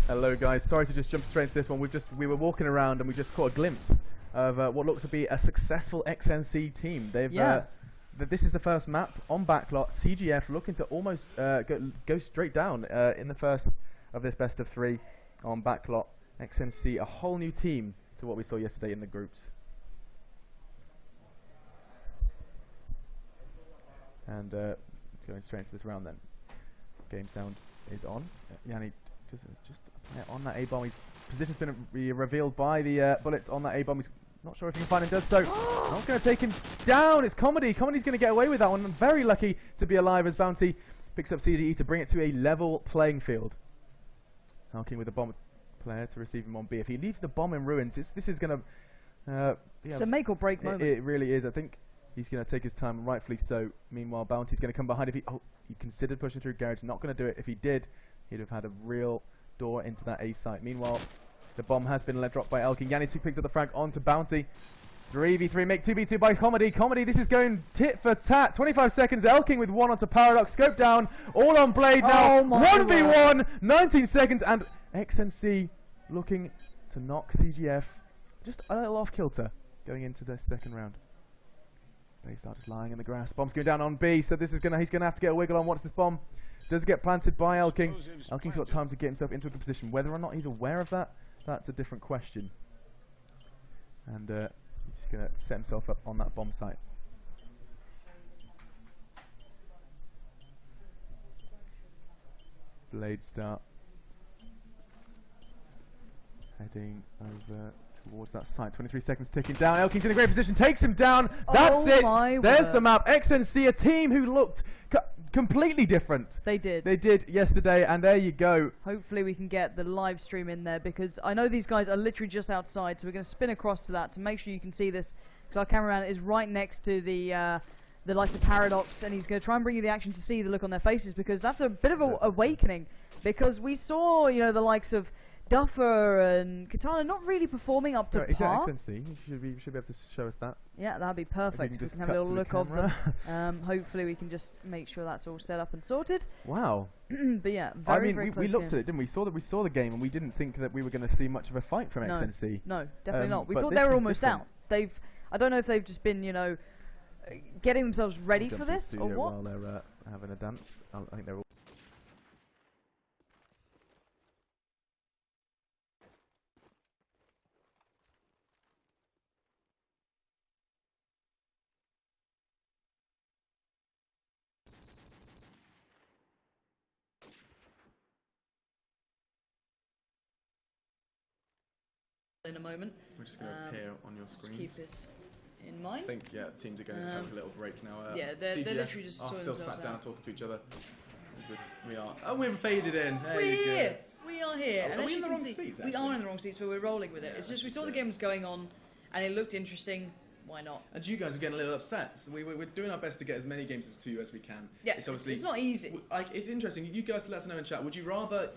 Hello guys, sorry to just jump straight into this one. We were walking around and we just caught a glimpse of what looks to be a successful xNc team. This is the first map on backlot. CGF looking to almost go straight down in the first of this best of 3 on backlot. xNc, a whole new team to what we saw yesterday in the groups. And going straight into this round then. Game sound is on. Yanni just on that A-bomb. His position's been revealed by the bullets on that A-bomb. He's not sure if he can find him, does so. Not going to take him down. It's Comedy. Comedy's going to get away with that one. Very lucky to be alive as Bounty picks up CGE to bring it to a level playing field. Halking with the bomb player to receive him on B. If he leaves the bomb in ruins, this is going to... it's a make or break moment. It really is. I think he's going to take his time, rightfully so. Meanwhile, Bounty's going to come behind. If he considered pushing through Garage, not going to do it. If he did, he'd have had a real door into that A site. Meanwhile, the bomb has been dropped by Elkin. Yanis, who picked up the frag onto Bounty. 3v3, make 2v2 by Comedy. Comedy, this is going tit for tat. 25 seconds, Elkin with 1 onto Paradox. Scope down, all on Blade now. 1v1, 19 seconds, and xNc looking to knock CGF just a little off kilter going into the second round. Blade starts lying in the grass. Bomb's going down on B, so he's gonna have to get a wiggle on once this bomb does get planted by Elkin. Elkin's got time to get himself into a good position. Whether or not he's aware of that, that's a different question. And he's just going to set himself up on that bomb site. Blade start. Heading over towards that site. 23 seconds ticking down. Elkin's in a great position. Takes him down. That's it. There's the map. xNc, a team who looked completely different. They did. They did yesterday, and there you go. Hopefully we can get the live stream in there, because I know these guys are literally just outside, so we're going to spin across to that to make sure you can see this, because our cameraman is right next to the likes of Paradox, and he's going to try and bring you the action to see the look on their faces, because that's a bit of an awakening, because we saw, you know, the likes of Duffer and Katana not really performing up to par. Is that xNc? You should be able to show us that. Yeah, that'd be perfect. We can have a little look of them. Hopefully we can just make sure that's all set up and sorted. Wow. But yeah, very we looked at it, didn't we? We saw the game, and we didn't think that we were going to see much of a fight from xNc. No, definitely not. We thought they were almost out. I don't know if they've just been, you know, getting themselves ready for this or what. While they're having a dance, I think they're all. In a moment. We're just going to appear on your screen. Keep this in mind. I think teams are going to have a little break now. Yeah, they're literally just still sat down talking to each other. We are. Oh, we've faded in. We're here. We are here. And as you can see, we are in the wrong seats, but we're rolling with it. It's just we saw the game was going on, and it looked interesting. Why not? And you guys are getting a little upset. So we're doing our best to get as many games to you as we can. Yeah, it's not easy. It's interesting. You guys let us know in chat. Would you rather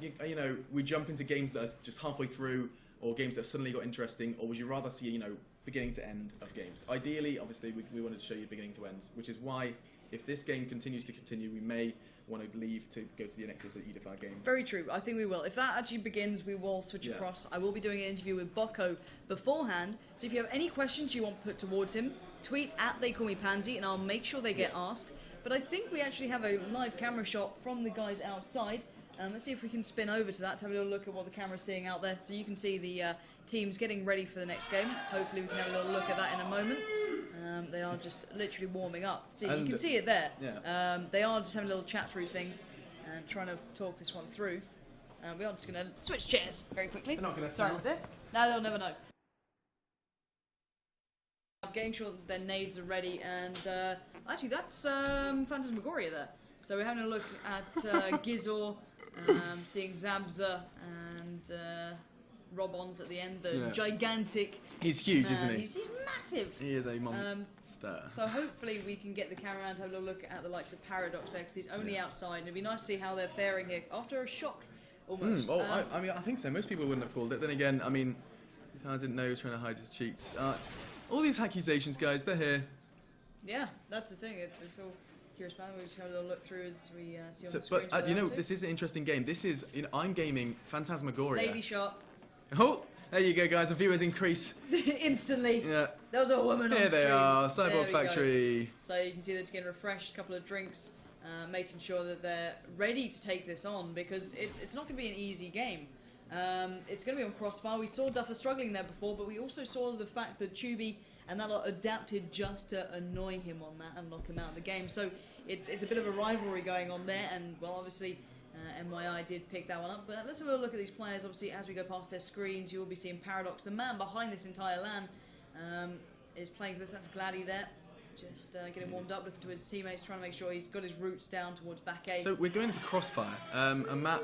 we jump into games that are just halfway through, or games that suddenly got interesting, or would you rather see, beginning to end of games? Ideally, obviously, we wanted to show you beginning to ends, which is why, if this game continues to continue, we may want to leave to go to the next Edify game. Very true. I think we will. If that actually begins, we will switch across. I will be doing an interview with Bocco beforehand, so if you have any questions you want put towards him, tweet at They Call Me Pansy, and I'll make sure they get asked. But I think we actually have a live camera shot from the guys outside. Let's see if we can spin over to that to have a little look at what the camera's seeing out there, so you can see the teams getting ready for the next game. Hopefully we can have a little look at that in a moment. They are just literally warming up. See, you can see it there. Yeah. They are just having a little chat through things and trying to talk this one through. We are just going to switch chairs very quickly. They're not going to Sorry, now they'll never know. Getting sure that their nades are ready, and actually that's Phantasmagoria there. So we're having a look at Gizor, seeing Zabza and Robons at the end, the gigantic. He's huge, isn't he? He's massive. He is a monster. So hopefully we can get the camera around to have a little look at the likes of Paradox there, because he's only outside, and it'd be nice to see how they're faring here after a shock, almost. Well, I mean, I think so. Most people wouldn't have called it. Then again, I mean, if I didn't know he was trying to hide his cheats. All these accusations, guys, they're here. Yeah, that's the thing. It's all. Curious man, we'll just have a little look through as we see on So, the screen. but you know, this is an interesting game. This is, you know, I'm gaming Phantasmagoria. Lady shot. Oh, there you go, guys. The viewers increase. Instantly. Yeah. There was a woman on Here they stream. are, There Cyborg we Factory. go. So you can see they're just getting refreshed, a couple of drinks, making sure that they're ready to take this on, because it's not going to be an easy game. It's going to be on crossfire. We saw Duffer struggling there before, but we also saw the fact that Tubi and that lot adapted just to annoy him on that and knock him out of the game. So it's a bit of a rivalry going on there, and well, obviously MYI did pick that one up. But let's have a look at these players. Obviously, as we go past their screens, you will be seeing Paradox, the man behind this entire LAN, is playing for this. That's Gladdy there. Just getting warmed up, looking to his teammates, trying to make sure he's got his roots down towards back A. So we're going into Crossfire, a map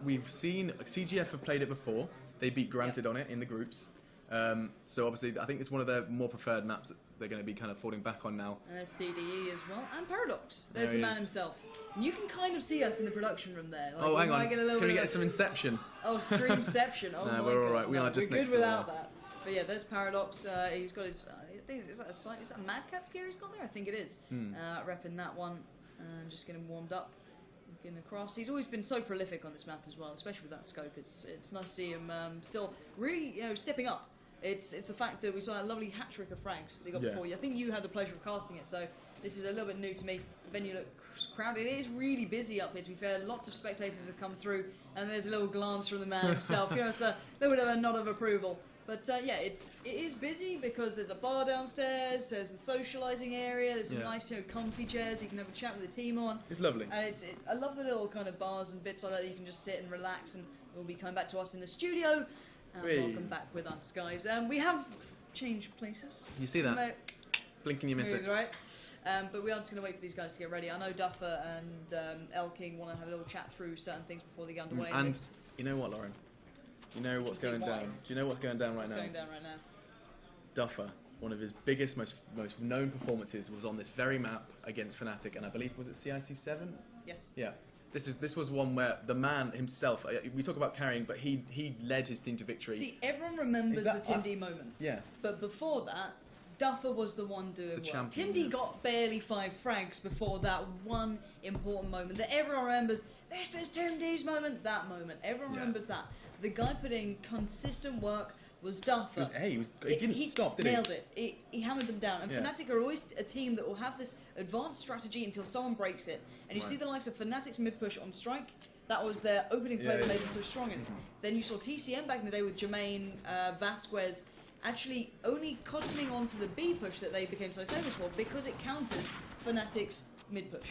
we've seen. CGF have played it before. They beat Granted on it in the groups. So obviously, I think it's one of their more preferred maps that they're going to be kind of falling back on now. And there's CDE as well, and Paradox. There's There the he man is. himself. And you can kind of see us in the production room there. Like, Oh, we hang might on. get a little Can we bit get of- some Inception? Oh, Streamception. Oh, No, my we're all God. right. We No, are just we're next good door. without that. But yeah, there's Paradox. He's got his. I think is that a Mad Cat's gear he's got there? I think it is. Repping that one, just getting warmed up, looking across. He's always been so prolific on this map as well, especially with that scope. It's nice to see him still really stepping up. It's the fact that we saw that lovely hat trick of Frank's they got Yeah. before you. I think you had the pleasure of casting it, so this is a little bit new to me. The venue looks crowded. It is really busy up here, to be fair. Lots of spectators have come through, and there's a little glance from the man himself. It's a little bit of a nod of approval. But yeah, it is busy because there's a bar downstairs, there's the socialising area, there's some nice comfy chairs you can have a chat with the team on. It's lovely. And I love the little kind of bars and bits like that you can just sit and relax, and we'll be coming back to us in the studio. Welcome back with us, guys. We have changed places. You see that? Blinking, you miss Smooth, it. right? But we are just going to wait for these guys to get ready. I know Duffer and El King want to have a little chat through certain things before they get underway. And you know what, Lauren? You know what's going down. Do you know what's going down right now? What's going down right now? Duffer, one of his biggest, most known performances was on this very map against Fnatic, and I believe was it CIC7? Yes. Yeah. This was one where the man himself. We talk about carrying, but he led his team to victory. See, everyone remembers the Tim D moment. Yeah. But before that, Duffer was the one doing The well. champion, Tim D got barely 5 frags before that one important moment that everyone remembers. This is Tim D's moment. That moment. Everyone remembers that. The guy put in consistent work was Duffer. He didn't stop, did he? Nailed it. He hammered them down. And Fnatic are always a team that will have this advanced strategy until someone breaks it. And you see the likes of Fnatic's mid push on strike. That was their opening play that made them so strong in it. Then you saw TCM back in the day with Jermaine Vasquez actually only cottoning onto the B push that they became so famous for because it countered Fnatic's mid push.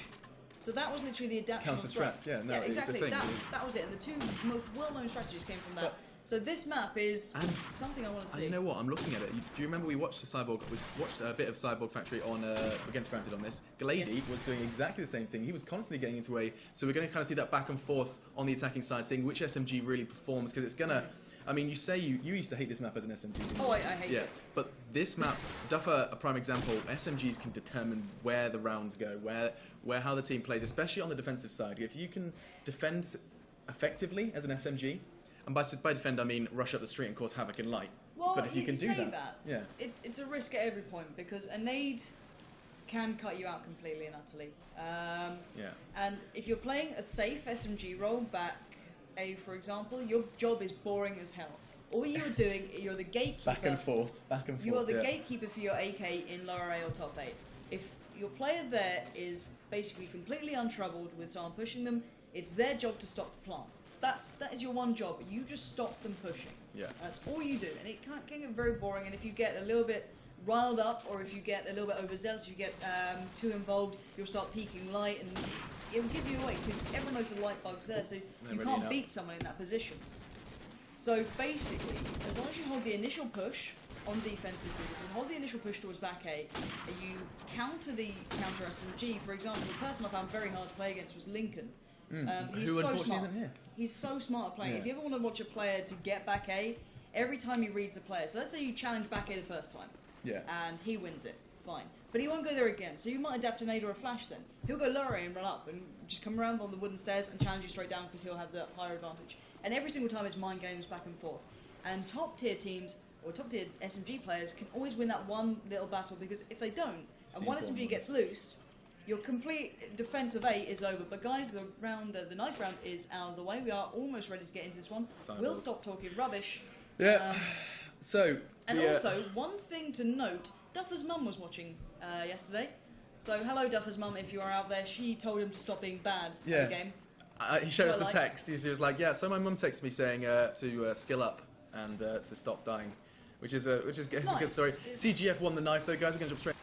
So that was literally the adaptation. Counter strats, yeah, no, it's a exactly. thing. That was it. And the two most well-known strategies came from that. So this map is something I want to see. And you know what? I'm looking at it. Do you remember we watched we watched a bit of Cyborg Factory on against Granted on this. Glady was doing exactly the same thing. He was constantly getting into A. So we're going to kind of see that back and forth on the attacking side, seeing which SMG really performs because it's gonna. I mean, you say you used to hate this map as an SMG. Didn't you? Oh, I hate it. But this map, Duffer, a prime example. SMGs can determine where the rounds go, where how the team plays, especially on the defensive side. If you can defend effectively as an SMG. And by defend, I mean rush up the street and cause havoc in light. Well, but if you can do that, it's a risk at every point because a nade can cut you out completely and utterly. And if you're playing a safe SMG role, back A for example, your job is boring as hell. All you're doing, you're the gatekeeper. Back and forth. You are the gatekeeper for your AK in lower A or top 8. If your player there is basically completely untroubled with someone pushing them, it's their job to stop the plant. That is your one job. You just stop them pushing. Yeah. That's all you do, and it can get very boring. And if you get a little bit riled up, or if you get a little bit overzealous, you get too involved, you'll start peeking light, and it will give you away because everyone knows the light bug's there, so you can't beat someone in that position. So basically, as long as you hold the initial push on defense, this is if you hold the initial push towards back A, and you counter the counter SMG. For example, the person I found very hard to play against was Lincoln. He's Who so unfortunately smart. isn't here. He's so smart at playing. If you ever want to watch a player to get back A, every time he reads the player. So let's say you challenge back A the first time. And he wins it. Fine. But he won't go there again. So you might adapt a nade or a flash then. He'll go lower A and run up and just come around on the wooden stairs and challenge you straight down because he'll have the higher advantage. And every single time it's mind games back and forth. And top tier teams or top tier SMG players can always win that one little battle because if they don't, and one SMG gets loose, Your complete defense of A is over, but guys, the ninth round is out of the way. We are almost ready to get into this one. We'll stop talking rubbish. Yeah. And also, one thing to note, Duffer's mum was watching yesterday. So hello, Duffer's mum, if you are out there. She told him to stop being bad at the game. He showed us the text. He was like, yeah, so my mum texted me saying to skill up and to stop dying, which is a good story. CGF won the knife though, guys. We're going to jump straight.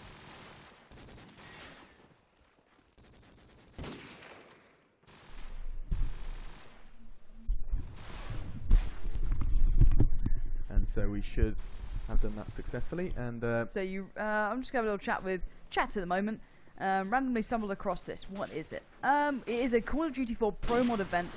And so we should have done that successfully. And so I'm just going to have a little chat with chat at the moment. Randomly stumbled across this. What is it? It is a Call of Duty 4 Pro Mod event.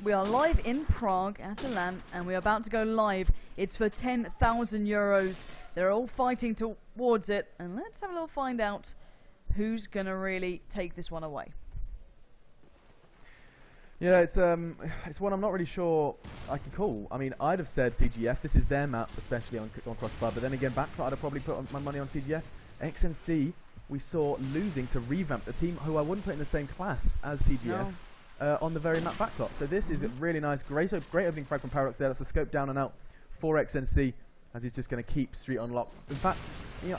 We are live in Prague at a LAN, and we are about to go live. It's for 10,000 euros. They're all fighting towards it, and let's have a little find out who's gonna really take this one away. Yeah, it's one I'm not really sure I can call. I mean, I'd have said CGF. This is their map, especially on Crossfire. But then again, Backfire, I'd have probably put my money on CGF. xNc, we saw losing to Revamp, a team who I wouldn't put in the same class as CGF, on the very map backlot. So this is really nice. Great opening frag from Paradox there. That's a scope down and out for xNc, as he's just going to keep Street on lock. In fact,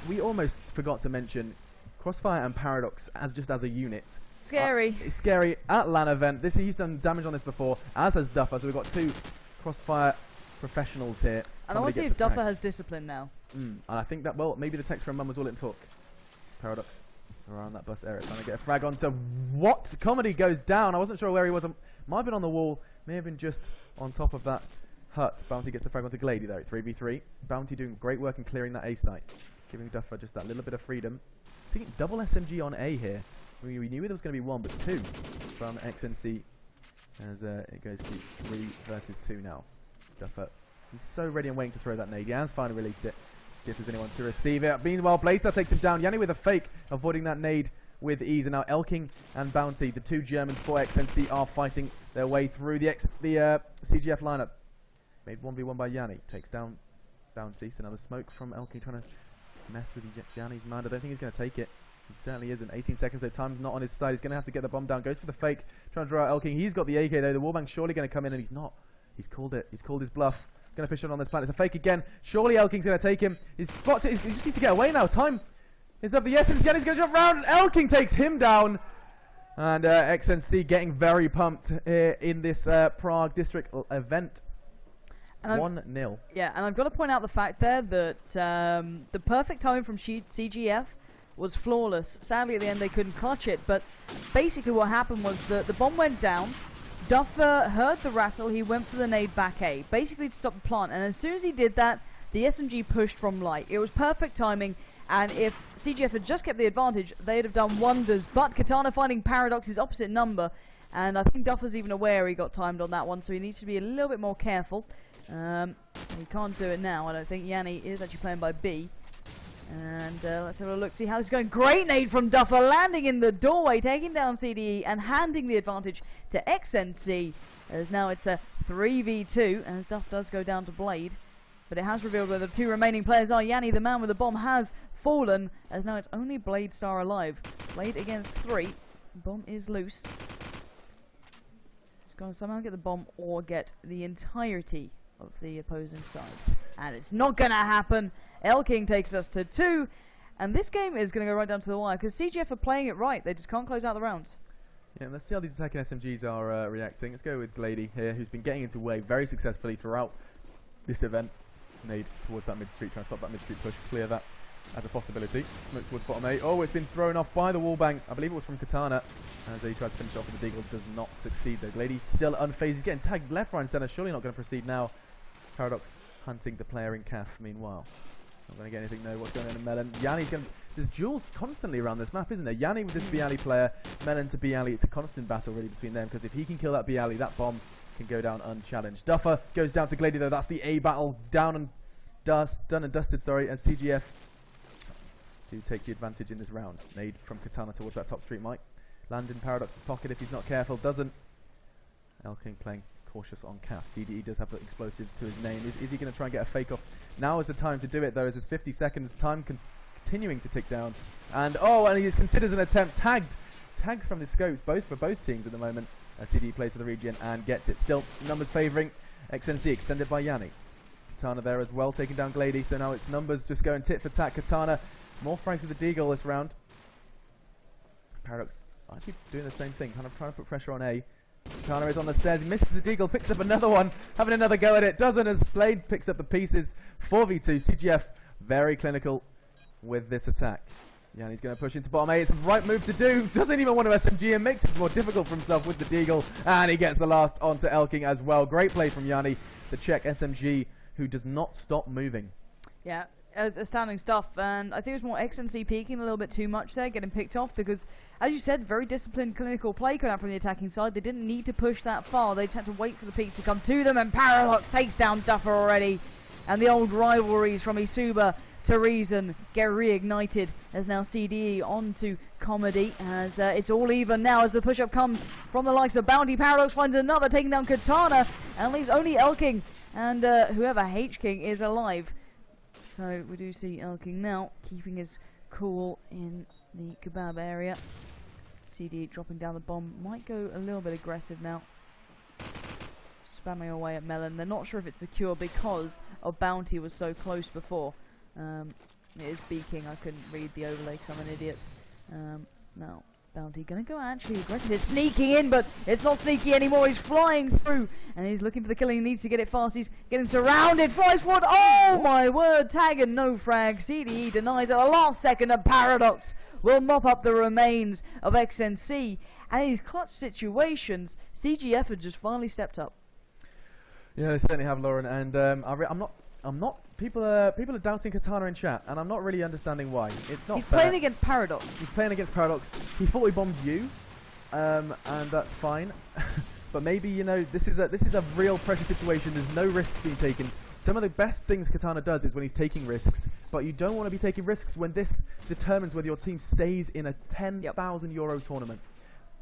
we almost forgot to mention Crossfire and Paradox as a unit. Scary. It's scary at LAN event. He's done damage on this before, as has Duffer. So we've got two Crossfire professionals here. And I want to see if Duffer has discipline now. And I think that, well, maybe the text from Mum was all it took. Paradox around that bus area, trying to get a frag onto what? Comedy goes down. I wasn't sure where he was. Might have been on the wall. May have been just on top of that hut. Bounty gets the frag onto Glady though. 3v3. Bounty doing great work in clearing that A site, giving Duffer just that little bit of freedom. I think double SMG on A here. We knew there was going to be one, but two from xNc as it goes to 3 versus 2 now. Duffer, he's so ready and waiting to throw that nade. Jan's finally released it. See if there's anyone to receive it. Meanwhile, Bladestar takes him down. Yanni with a fake, avoiding that nade with ease. And now Elking and Bounty, the two Germans for xNc, are fighting their way through the CGF lineup. Made 1v1 by Yanni. Takes down Bounty. So another smoke from Elking trying to mess with Yanni's mind. I don't think he's going to take it. He certainly isn't. 18 seconds, though. Time's not on his side. He's going to have to get the bomb down. Goes for the fake. Trying to draw out Elking. He's got the AK, though. The wallbang's surely going to come in, and he's not. He's called it. He's called his bluff. Going to push on this planet. It's a fake again. Surely Elking's going to take him. He spots it. He just needs to get away now. Time is up. Yes, and Yanni's going to jump round. And Elking takes him down. And xNc getting very pumped here in this Prague District event. 1-0. Yeah, and I've got to point out the fact there that the perfect timing from CGF was flawless. Sadly, at the end, they couldn't clutch it. But basically what happened was that the bomb went down. Duffer heard the rattle, he went for the nade back A, basically to stop the plant, and as soon as he did that, the SMG pushed from light. It was perfect timing, and if CGF had just kept the advantage, they'd have done wonders, but Katana finding Paradox's opposite number, and I think Duffer's even aware he got timed on that one, so he needs to be a little bit more careful. He can't do it now, I don't think. Yanni is actually playing by B. And let's have a look, see how this is going. Great nade from Duffer, landing in the doorway, taking down CDE and handing the advantage to xNc. As now it's a 3v2, as Duff does go down to Blade. But it has revealed where the two remaining players are. Yanni, the man with the bomb, has fallen, as now it's only Bladestar alive. Blade against 3. Bomb is loose. He's going to somehow get the bomb or get the entirety of the opposing side. And it's not going to happen. Elking takes us to 2. And this game is going to go right down to the wire, because CGF are playing it right. They just can't close out the rounds. Yeah, let's see how these attacking SMGs are reacting. Let's go with Glady here, who's been getting into wave very successfully throughout this event. Nade towards that mid-street, trying to stop that mid-street push, clear that as a possibility. Smoke towards bottom A. Oh, it's been thrown off by the wallbang. I believe it was from Katana, as he tries to finish off with the deagle. Does not succeed though. Glady's still unfazed. He's getting tagged left, right and centre. Surely not going to proceed now. Paradox hunting the player in CAF meanwhile. Not going to get anything though. What's going on in Melon? Yanni's going to... There's duels constantly around this map, isn't there? Yanni with this B-Alley player, Melon to B-Alley. It's a constant battle really between them, because if he can kill that B-Alley, that bomb can go down unchallenged. Duffer goes down to Glady though. That's the A battle. Done and dusted, sorry, as CGF do take the advantage in this round. Nade from Katana towards that top street, Mike. Land in Paradox's pocket if he's not careful. Doesn't. Elking playing cautious on CAF. CDE does have the explosives to his name. Is he going to try and get a fake off? Now is the time to do it though, as there's 50 seconds. Time continuing to tick down. And and he considers an attempt. Tagged from the scopes, for both teams at the moment. CD plays for the region and gets it. Still, numbers favouring xNc, extended by Yanni. Katana there as well, taking down Glady. So now it's numbers just going tit for tat. Katana, more frags with the Deagle this round. Paradox actually doing the same thing, kind of trying to put pressure on A. Katana is on the stairs, he misses the Deagle, picks up another one, having another go at it. Doesn't, as Blade picks up the pieces. 4v2, CGF very clinical with this attack. Yanni's going to push into bottom A. It's the right move to do. Doesn't even want to SMG and makes it more difficult for himself with the Deagle. And he gets the last onto Elking as well. Great play from Yanni to check SMG, who does not stop moving. Yeah, astounding stuff. And I think it was more xNc peeking a little bit too much there, getting picked off because, as you said, very disciplined clinical play coming out from the attacking side. They didn't need to push that far. They just had to wait for the peaks to come to them. And Paradox takes down Duffer already. And the old rivalries from Isuba to Reason get reignited as now CDE on to Comedy as it's all even now as the push-up comes from the likes of Bounty. Paradox finds another, taking down Katana and leaves only Elking and whoever H-King is alive. So we do see Elking now keeping his cool in the kebab area. CDE dropping down the bomb, might go a little bit aggressive now. Spamming away at Melon. They're not sure if it's secure because of Bounty was so close before. It is beaking. I couldn't read the overlay because I'm an idiot. Now Bounty gonna go actually aggressive. It's sneaking in, but it's not sneaky anymore. He's flying through and he's looking for the kill. He needs to get it fast. He's getting surrounded. Flies forward. Oh my word! Tag and no frag. CDE denies at the last second. And Paradox will mop up the remains of xNc. And in these clutch situations, CGF have just finally stepped up. Yeah, they certainly have, Lauren. And I'm not. People are doubting Katana in chat, and I'm not really understanding why. It's not. He's fair. playing against Paradox. He's playing against Paradox. He thought he bombed you, and that's fine. But maybe this is a real pressure situation. There's no risks being taken. Some of the best things Katana does is when he's taking risks, but you don't want to be taking risks when this determines whether your team stays in a €10,000 tournament.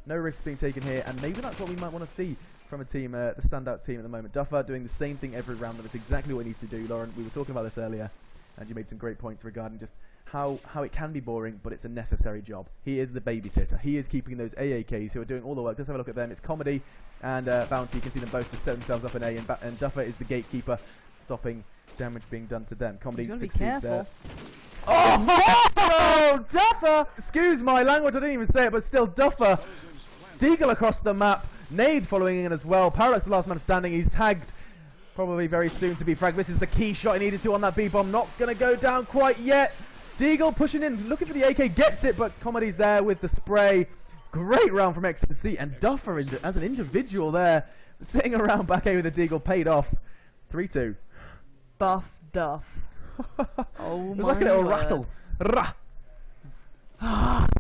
No risks being taken here, and maybe that's what we might want to see from a team, the standout team at the moment. Duffer doing the same thing every round, and that's exactly what he needs to do. Lauren, we were talking about this earlier, and you made some great points regarding just how it can be boring, but it's a necessary job. He is the babysitter. He is keeping those AAKs who are doing all the work. Let's have a look at them. It's Comedy and Bounty. You can see them both just set themselves up in A, and Duffer is the gatekeeper, stopping damage being done to them. Comedy succeeds there. Oh, Duffer! Excuse my language, I didn't even say it, but still, Duffer. Deagle across the map. Nade following in as well. Paradox the last man standing. He's tagged probably very soon to be fragged. This is the key shot he needed to on that B-bomb. Not going to go down quite yet. Deagle pushing in, looking for the AK, gets it, but Comedy's there with the spray. Great round from xNc, and Duffer as an individual there, sitting around back A with the Deagle, paid off. 3-2. Buff Duff. Oh, it was like a little rattle. Rah.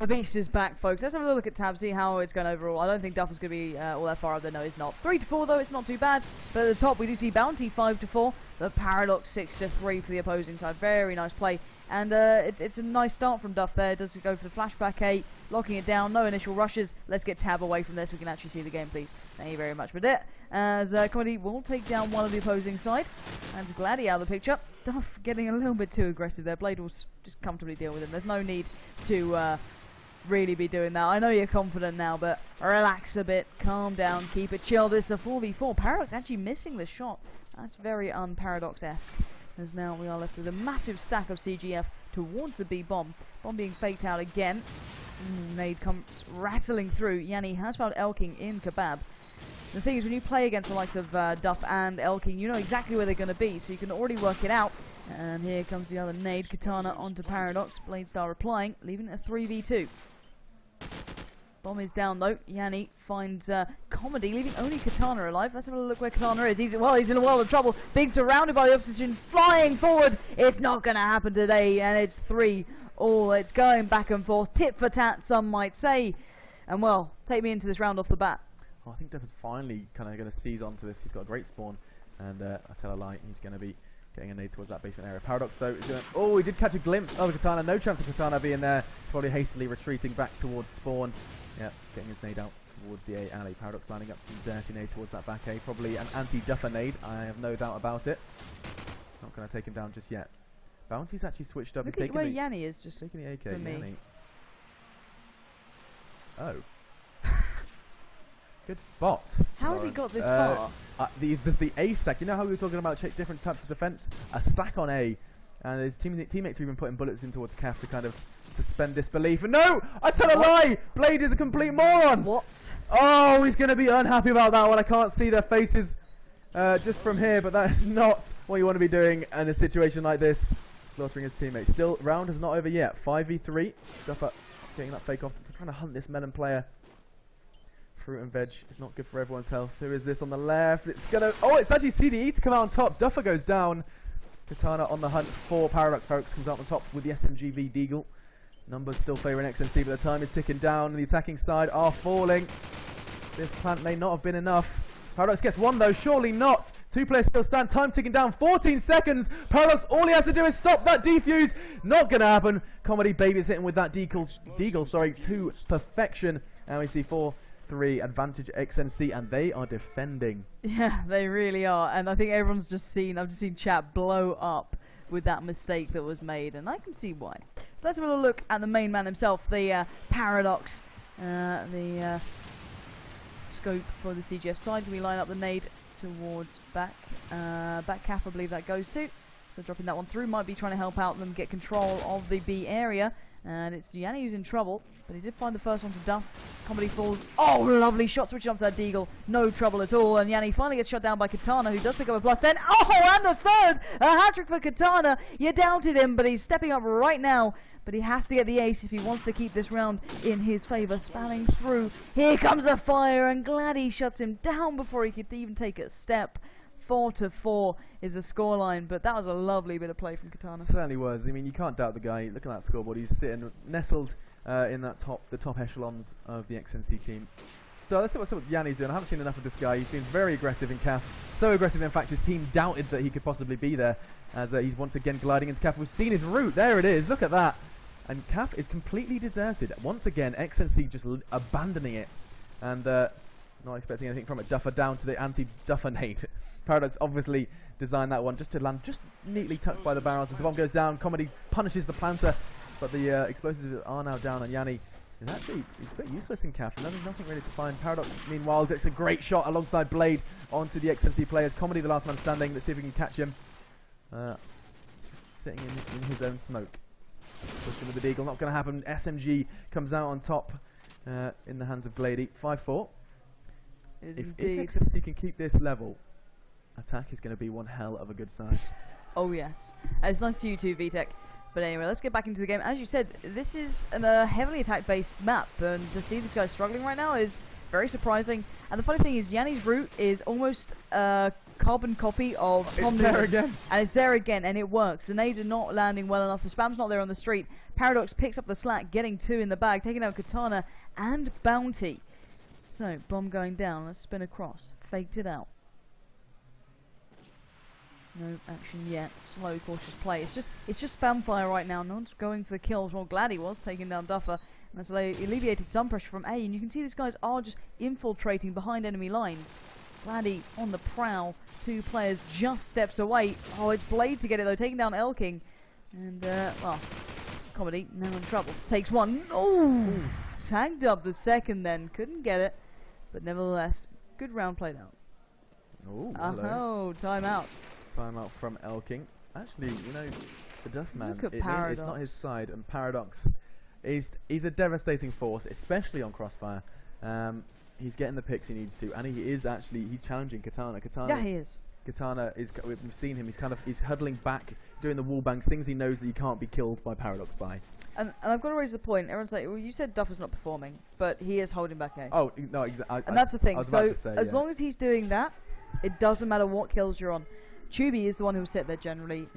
The beast is back, folks. Let's have a look at tab, see how it's going overall. I don't think Duffer's going to be all that far up there. No, he's not. 3-4 though, it's not too bad. But at the top, we do see Bounty 5-4. The Paradox 6-3 for the opposing side. Very nice play. And it's a nice start from Duff there. Does go for the flashback 8, locking it down. No initial rushes. Let's get tab away from this. We can actually see the game, please. Thank you very much for that. As Comedy will take down one of the opposing side. And Glady out of the picture. Duff getting a little bit too aggressive there. Blade will just comfortably deal with him. There's no need to really be doing that. I know you're confident now, but relax a bit. Calm down. Keep it chill. This is a 4v4. Paradox actually missing the shot. That's very un-Paradox-esque. As now we are left with a massive stack of CGF towards the B-bomb. Bomb being faked out again. Nade comes rattling through. Yanni has found Elking in Kebab. The thing is, when you play against the likes of Duff and Elking, you know exactly where they're going to be, so you can already work it out. And here comes the other nade. Katana onto Paradox. Bladestar replying, leaving it a 3v2. Bomb is down though. Yanni finds Comedy, leaving only Katana alive. Let's have a look where Katana is. He's in a world of trouble. Being surrounded by the opposition, flying forward. It's not going to happen today, and it's 3-all. It's going back and forth, tit for tat, some might say. And well, take me into this round off the bat. Oh, I think Duffer's finally kind of going to seize onto this. He's got a great spawn, and I tell a lie, he's going to be getting a nade towards that basement area. Paradox though is going. Oh, he did catch a glimpse of Katana. No chance of Katana being there. Probably hastily retreating back towards spawn. Yeah, getting his nade out towards the A alley. Paradox lining up some dirty nade towards that back A. Probably an anti-Duffer nade. I have no doubt about it. Not going to take him down just yet. Bounty's actually switched up. Look He's at where taking Yanni is just taking the AK. for me. Yanni. Oh. Good spot. How has he got this far? The A stack. You know how we were talking about different types of defense? A stack on A. And his teammates are even putting bullets in towards Calf to kind of suspend disbelief. And no! I tell a lie! Blade is a complete moron! What? Oh, he's going to be unhappy about that one. I can't see their faces just from here, but that is not what you want to be doing in a situation like this. Slaughtering his teammates. Still, round is not over yet. 5v3. Duffer getting that fake off. Trying to hunt this melon player. Fruit and veg is not good for everyone's health. Who is this on the left? It's gonna. Oh, it's actually CDE to come out on top. Duffer goes down. Katana on the hunt for Paradox. Paradox comes out on top with the SMGV Deagle. Numbers still favouring xNc, but the time is ticking down. The attacking side are falling. This plant may not have been enough. Paradox gets one though, surely not. 2 players still stand. Time ticking down. 14 seconds. Paradox, all he has to do is stop that defuse. Not gonna happen. Comedy babysitting with that Deagle, to perfection. And we see 4-3 advantage xNc, and they are defending. Yeah, they really are. And I think everyone's just seen, I've just seen chat blow up with that mistake that was made, and I can see why. So let's have a look at the main man himself, the Paradox, the scope for the CGF side. We line up the nade towards back calf, I believe that goes to. So dropping that one through, might be trying to help out them get control of the B area. And it's Yanni who's in trouble, but he did find the first one to Duff. Comedy falls. Oh, lovely shot switching up to that Deagle. No trouble at all. And Yanni finally gets shut down by Katana, who does pick up a +10. Oh, and the third! A hat-trick for Katana. You doubted him, but he's stepping up right now. But he has to get the ace if he wants to keep this round in his favour. Spamming through. Here comes a fire, and Gladdy shuts him down before he could even take a step. 4-4 is the scoreline, but that was a lovely bit of play from Katana. Certainly was. I mean, you can't doubt the guy. Look at that scoreboard. He's sitting nestled in that the top echelons of the xNc team. So let's see what Yanni's doing. I haven't seen enough of this guy. He's been very aggressive in CAF. So aggressive, in fact, his team doubted that he could possibly be there, as he's once again gliding into CAF. We've seen his route. There it is. Look at that. And CAF is completely deserted. Once again, xNc just abandoning it. And not expecting anything from it. Duffer down to the anti-Duffer nade. Paradox obviously designed that one just to land just neatly tucked by the barrels. As the bomb goes down, Comedy punishes the planter, but the explosives are now down, and Yanni is actually he's a bit useless in CAF. There's nothing really to find. Paradox, meanwhile, gets a great shot alongside Blade onto the xNc players. Comedy, the last man standing. Let's see if we can catch him. Sitting in his own smoke. Pushing with the Deagle, not going to happen. SMG comes out on top in the hands of Glady. 5-4. If xNc can keep this level, attack is going to be one hell of a good side. Oh yes, it's nice to you too, VTech. But anyway, let's get back into the game. As you said, this is a heavily attack-based map, and to see this guy struggling right now is very surprising. And the funny thing is, Yanni's route is almost a carbon copy of Tom It's there again. And it's there again, and it works. The nades are not landing well enough. The spam's not there on the street. Paradox picks up the slack, getting 2 in the bag, taking out Katana and Bounty. So, bomb going down. Let's spin across. Faked it out. No action yet. Slow, cautious play. It's just spam fire right now. No one's going for the kills. Well, Glad he was taking down Duffer, and that's alleviated some pressure from A. And you can see these guys are just infiltrating behind enemy lines. Gladdy on the prowl. 2 players just steps away. Oh, it's Blade to get it though, taking down Elking. And well, Comedy now in trouble. Takes one. Oh, tagged up the second then. Couldn't get it, but nevertheless, good round played out. Oh, oh, timeout. Timeout from Elking. Actually, you know, the Duffman, Paradox. it's not his side, and Paradox he's a devastating force, especially on Crossfire. He's getting the picks he needs to, and he's challenging Katana. Yeah, he is. Katana is, we've seen him, he's huddling back, doing the wall bangs, things he knows that he can't be killed by Paradox by. And I've got to raise the point. Everyone's like, well, you said Duffer's not performing, but he is holding back A. Oh, no, exactly. And that's the thing. So, say, as long as he's doing that, it doesn't matter what kills you're on. Tubi is the one who was set there generally,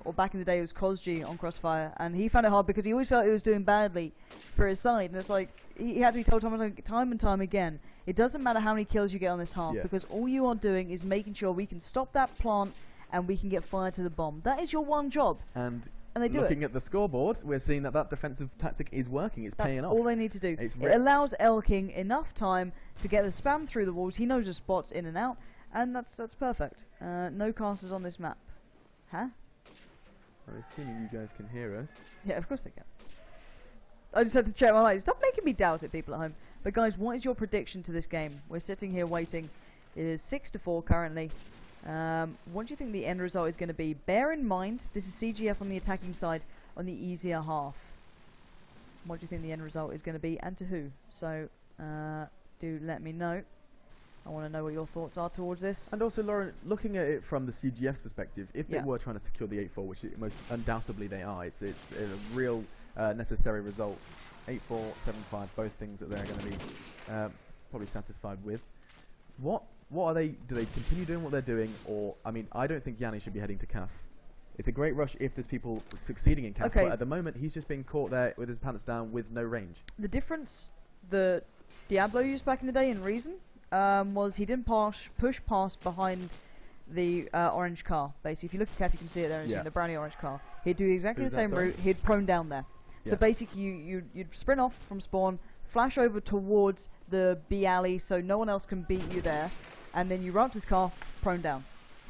or back in the day it was Kozji on Crossfire, and he found it hard because he always felt he was doing badly for his side, and it's like, he had to be told time and time again, it doesn't matter how many kills you get on this half, because all you are doing is making sure we can stop that plant, and we can get fire to the bomb. That is your one job. And they do it. Looking at the scoreboard, we're seeing that defensive tactic is working, it's paying off. That's all they need to do. It allows Elking enough time to get the spam through the walls, he knows the spots in and out, and that's perfect. No casters on this map. Huh? I'm assuming you guys can hear us. Yeah, of course they can. I just had to check my light. Stop making me doubt it, people at home. But guys, what is your prediction to this game? We're sitting here waiting. It is 6-4 currently. What do you think the end result is going to be? Bear in mind, this is CGF on the attacking side on the easier half. What do you think the end result is going to be, and to who? So, do let me know. I want to know what your thoughts are towards this. And also, Lauren, looking at it from the CGF's perspective, if they Yeah. were trying to secure the 8-4, which most undoubtedly they are, it's a real necessary result. 8-4, 7-5, both things that they're going to be probably satisfied with. What are they? Do they continue doing what they're doing, or I mean, I don't think Yanni should be heading to CAF. It's a great rush if there's people succeeding in CAF, Okay. but at the moment he's just being caught there with his pants down with no range. The difference that Diablo used back in the day in Reason was he didn't push past behind the orange car. Basically, if you look at CAF, you can see it there, Yeah. the brownie orange car. He'd do exactly Who's the that, same sorry? route. He'd prone down there. Yeah. So basically, you'd sprint off from spawn, flash over towards the B alley, so no one else can beat you there, and then you run up to his car, prone down.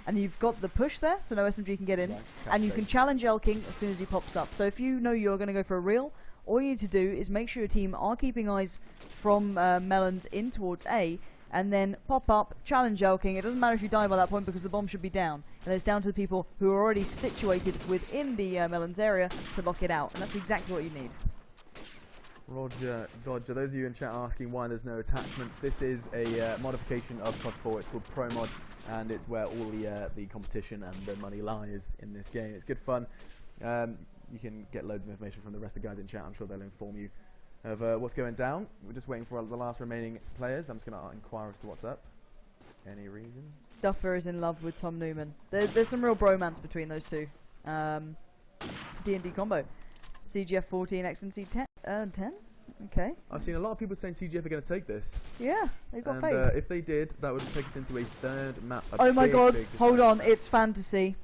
And you've got the push there, so no SMG can get in, Yeah, and you catch can challenge Elking as soon as he pops up. So if you know you're going to go for a reel, all you need to do is make sure your team are keeping eyes from Melons in towards A, and then pop up, challenge Elking. It doesn't matter if you die by that point because the bomb should be down. And it's down to the people who are already situated within the Melons area to lock it out. And that's exactly what you need. Roger, Dodger. Those of you in chat asking why there's no attachments, this is a modification of COD4. It's called Pro Mod, and it's where all the competition and the money lies in this game. It's good fun. You can get loads of information from the rest of the guys in chat. I'm sure they'll inform you of what's going down. We're just waiting for the last remaining players. I'm just going to inquire as to what's up. Any reason? Duffer is in love with Tom Newman. There's some real bromance between those two. D&D combo. CGF 14, xNc 10? Okay. I've seen a lot of people saying CGF are going to take this. Yeah, they've got And faith. if they did, that would take us into a third map. Oh my god, hold on, it's Fantasy.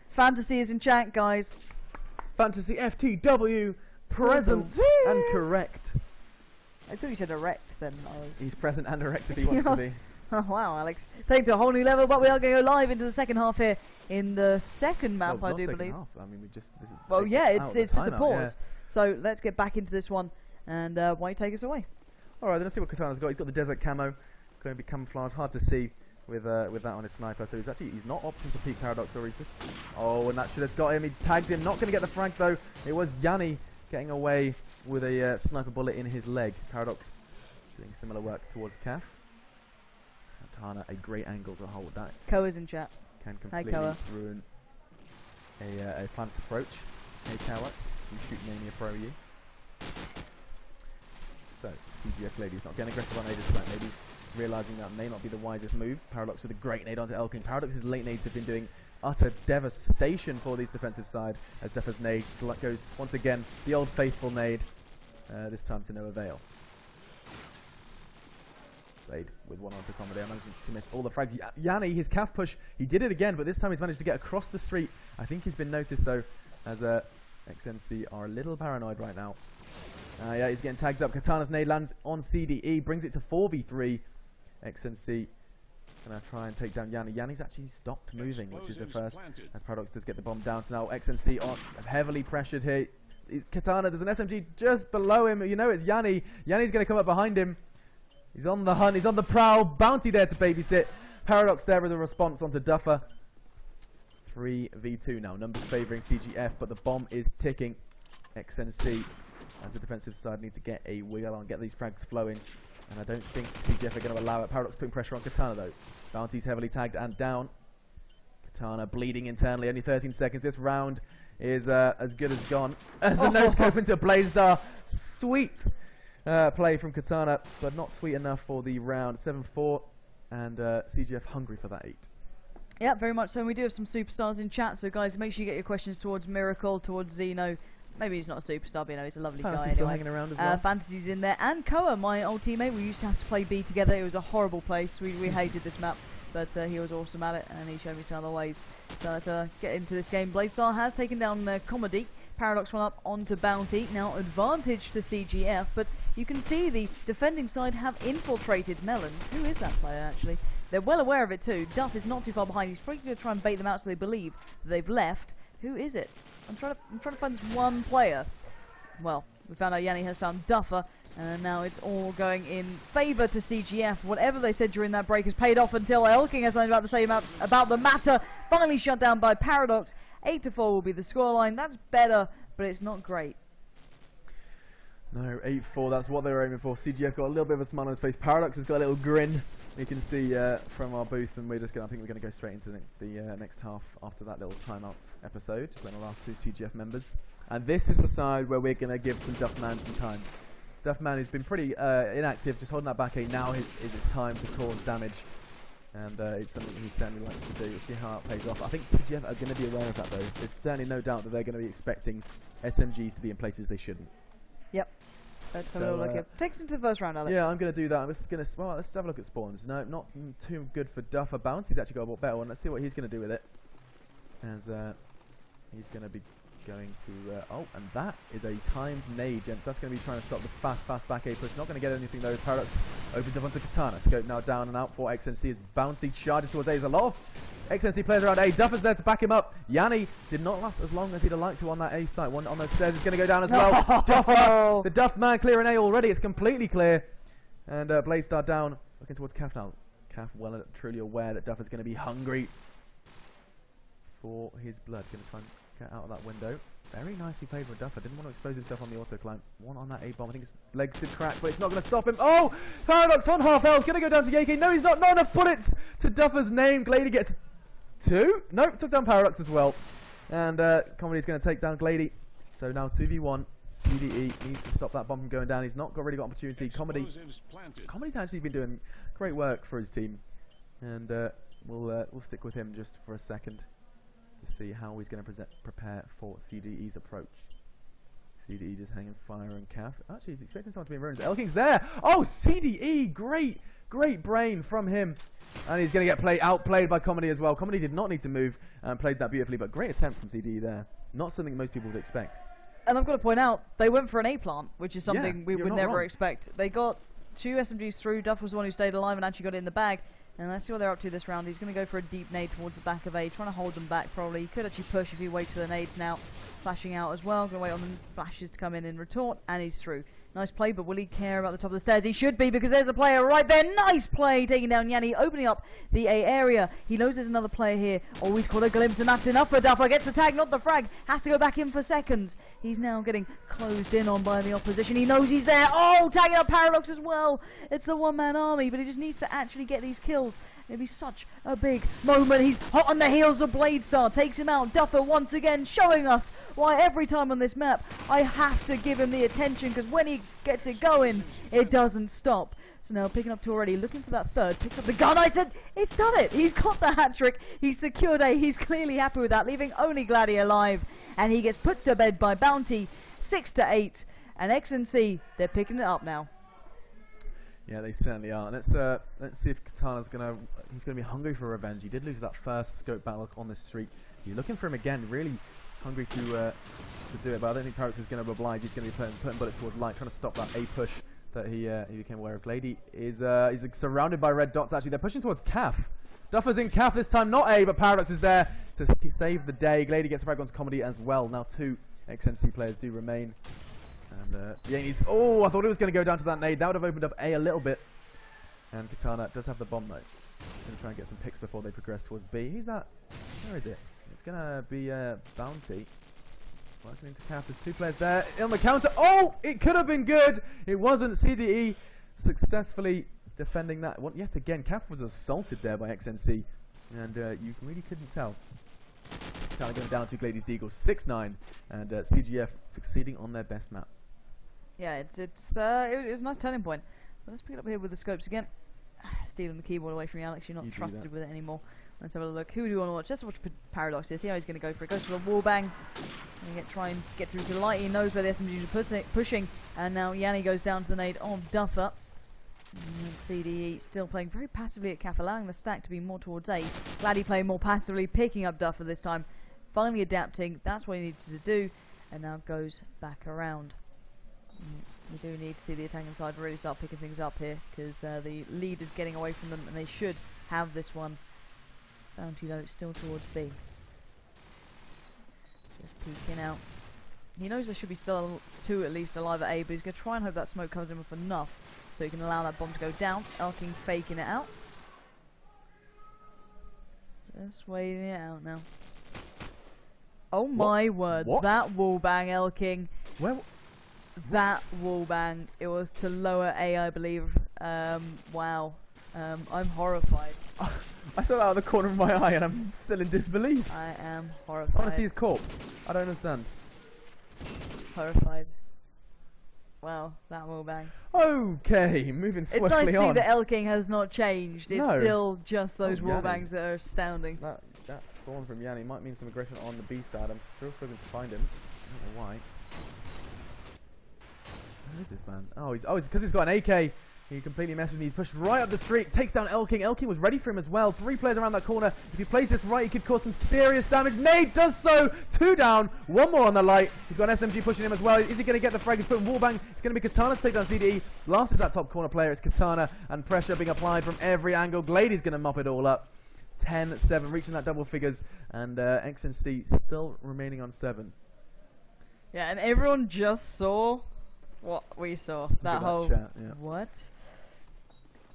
Fantasy is in chat, guys. Fantasy FTW, present and correct. I thought you said erect then. He's present and erect if he wants to be. Oh wow, Alex. Taking to a whole new level, but we are going to go live into the second half here in the second map, Well, I not do second believe. half. I mean, we just. This is Well, yeah, out of it's the just a timeout, pause. So let's get back into this one, and why don't you take us away? All right, then let's see what Katana's got. He's got the desert camo, going to be camouflage, hard to see with that on his sniper. So he's not opting to peek Paradox, or he's just. Oh, and that should have got him. He tagged him. Not going to get the frag though. It was Yanni getting away with a sniper bullet in his leg. Paradox doing similar work towards CAF. Katana, a great angle to hold that. Koa's in chat. Can Hi, completely Koa. ruin a plant approach. Hey, Koa, you shoot Mania Pro you. So, CGF lady's not getting aggressive on Ada's flank, maybe realising that may not be the wisest move. Paradox with a great nade onto Elking. Paradox's late nades have been doing utter devastation for this defensive side, as Deffer's nade goes once again, the old faithful nade, this time to no avail. Played with one on to accommodate, managing to miss all the frags. Yanni, his calf push, he did it again, but this time he's managed to get across the street. I think he's been noticed though, as xNc are a little paranoid right now. Yeah, he's getting tagged up. Katana's nade lands on CDE, brings it to 4v3. xNc gonna try and take down Yanni. Yanni's actually stopped moving, which is the first, as Paradox does get the bomb down. So now xNc are heavily pressured here. Katana, there's an SMG just below him. You know it's Yanni. Yanni's gonna come up behind him. He's on the hunt, he's on the prowl. Bounty there to babysit. Paradox there with a response onto Duffer. 3v2 now. Numbers favouring CGF, but the bomb is ticking. xNc, as the defensive side, need to get a wheel on, get these frags flowing. And I don't think CGF are going to allow it. Paradox putting pressure on Katana though. Bounty's heavily tagged and down. Katana bleeding internally, only 13 seconds. This round is as good as gone. As the no scope into Blazdar. Sweet play from Katana, but not sweet enough for the round. 7-4, and CGF hungry for that 8. Yeah, very much so. And we do have some superstars in chat, so guys, make sure you get your questions towards Miracle, towards Zeno. Maybe he's not a superstar, but you know, he's a lovely guy Still anyway. hanging around as well. Fantasy's in there, and Koa, my old teammate. We used to have to play B together. It was a horrible place. We hated this map, but he was awesome at it, and he showed me some other ways. So let's get into this game. Bladstar has taken down Comedy. Paradox one up onto Bounty. Now advantage to CGF, but you can see the defending side have infiltrated Melons. Who is that player, actually? They're well aware of it too. Duff is not too far behind. He's probably going to try and bait them out so they believe that they've left. Who is it? I'm trying to find this one player. Well, we found out Yanni has found Duffer, and now it's all going in favour to CGF. Whatever they said during that break has paid off until Elking has something about to say about the matter. Finally shut down by Paradox. 8-4 will be the scoreline. That's better, but it's not great. No, 8-4, that's what they were aiming for. CGF got a little bit of a smile on his face. Paradox has got a little grin, you can see from our booth, and I think we're going to go straight into the next half after that little timeout episode when the last 2 CGF members. And this is the side where we're going to give some Duffman some time. Duffman, who's been pretty inactive, just holding that back A, now is its time to cause damage. And it's something he certainly likes to do. We'll see how it pays off. I think CGF are going to be aware of that, though. There's certainly no doubt that they're going to be expecting SMGs to be in places they shouldn't. Yep. Let's have a little look here. Take us into the first round, Alex. Yeah, I'm going to do that. I'm just going to... Well, let's have a look at spawns. No, not too good for Duffer. Bounty's actually got a better one. Let's see what he's going to do with it. As he's going to be going to... oh, and that is a timed nade, gents. That's going to be trying to stop the fast back A push. Not going to get anything, though. Paradox opens up onto Katana. Scope now down and out for xNc as Bounty charges towards A. There's a lot of xNc players around A. Duffer's there to back him up. Yanni did not last as long as he'd have liked to on that A site. One on those stairs is going to go down as well. Duffer, the Duff man clearing A already. It's completely clear. And Blaze-Star down. Looking towards Caf now. Caf well and truly aware that Duffer's going to be hungry for his blood. Going to try and get out of that window. Very nicely played from Duffer. Didn't want to expose himself on the auto climb. One on that A bomb. I think his legs did crack, but it's not going to stop him. Oh! Paradox on half health. Going to go down to Yake. No, he's not. Not enough bullets to Duffer's name. Glady gets 2. Nope, took down Paradox as well. And Comedy's going to take down Glady. So now 2v1. CDE needs to stop that bomb from going down. He's not really got opportunity. Comedy's actually been doing great work for his team. And we'll stick with him just for a second to see how he's going to prepare for CDE's approach. CDE just hanging fire and Caf. Actually, he's expecting someone to be in ruins. Elking's there. Oh, CDE! Great brain from him. And he's going to get outplayed by Comedy as well. Comedy did not need to move and played that beautifully, but great attempt from CDE there. Not something most people would expect. And I've got to point out, they went for an A plant, which is something we would never wrong. expect. They got 2 SMGs through. Duff was the one who stayed alive and actually got it in the bag. And let's see what they're up to this round. He's going to go for a deep nade towards the back of A, trying to hold them back probably. He could actually push if he waits for the nades now. Flashing out as well. Going to wait on the flashes to come in retort. And he's through. Nice play, but will he care about the top of the stairs? He should be, because there's a player right there. Nice play, taking down Yanni, opening up the A area. He knows there's another player here. Oh, he's caught a glimpse, and that's enough for Duffer. Gets the tag, not the frag. Has to go back in for seconds. He's now getting closed in on by the opposition. He knows he's there. Oh, tagging up Paradox as well. It's the one-man army, but he just needs to actually get these kills. It'd be such a big moment. He's hot on the heels of Blaze-Star. Takes him out. Duffer once again showing us why every time on this map I have to give him the attention, because when he gets it going, it doesn't stop. So now picking up 2 already, looking for that third. Picks up the gun. I said, it's done it. He's got the hat trick. He's secured A. He's clearly happy with that, leaving only Glady alive. And he gets put to bed by Bounty. 6-8. And xNc, they're picking it up now. Yeah, they certainly are. Let's see if Katana's he's gonna be hungry for revenge. He did lose that first scope battle on this streak. You're looking for him again, really hungry to do it, but I don't think Paradox is gonna oblige. He's gonna be putting bullets towards light, trying to stop that A push that he became aware of. Glady is he's surrounded by red dots. Actually, they're pushing towards Caf. Duffer's in Caf this time, not A, but Paradox is there to save the day. Glady gets a frag onto Comedy as well. Now 2 xNc players do remain. And Yanni's, oh, I thought it was going to go down to that nade. That would have opened up A little bit. And Katana does have the bomb though. He's going to try and get some picks before they progress towards B. Who's that? Where is it? It's going to be Bounty. Working into Caf. There's 2 players there. On the counter. Oh, it could have been good. It wasn't. CDE successfully defending that. Yet again, Caf was assaulted there by xNc. And you really couldn't tell. Katana going down to Glady's Deagle. 6-9. And CGF succeeding on their best map. Yeah, it was a nice turning point. But let's pick it up here with the scopes again. Stealing the keyboard away from you, Alex. You're not trusted with it anymore. Let's have a look. Who do you want to watch? Let's watch Paradox here. See how he's going to go for it. Goes for the wall bang. Try and get through to light. He knows where the SMGs are pushing. And now Yanni goes down to the nade on Duffer. And CDE still playing very passively at Caf, allowing the stack to be more towards A. Glady playing more passively, picking up Duffer this time. Finally adapting. That's what he needs to do. And now goes back around. We do need to see the attacking side really start picking things up here, because the lead is getting away from them and they should have this one. Bounty though still towards B. peeking out. He knows there should be still 2 at least alive at A, but he's going to try and hope that smoke covers him up enough so he can allow that bomb to go down. Elking faking it out. Just waiting it out now. Oh my word, What? that wallbang, Elking. Where? That wallbang. It was to lower A, I believe. Wow. I'm horrified. I saw that out of the corner of my eye and I'm still in disbelief. I am I horrified. want to see his corpse. I don't understand. Horrified. Wow, that wallbang. Okay, moving swiftly It's nice to see on. that Elking has not changed. It's No. still just those Oh, Yanni. wallbangs that are astounding. That spawn from Yanni might mean some aggression on the B side. I'm still struggling to find him. I don't know why. Who is this man? Oh, it's because he's got an AK. He completely messed with me. He's pushed right up the street, takes down Elking. Elking was ready for him as well. 3 players around that corner. If he plays this right, he could cause some serious damage. Nade does so. 2 down. 1 more on the light. He's got an SMG pushing him as well. Is he going to get the frag? He's putting wallbang. It's going to be Katana to take down CDE. Last is that top corner player. It's Katana, and pressure being applied from every angle. Glady's going to mop it all up. 10-7, reaching that double figures, and xNc still remaining on 7. Yeah, and everyone just saw what we saw. That at that whole chat, yeah. what?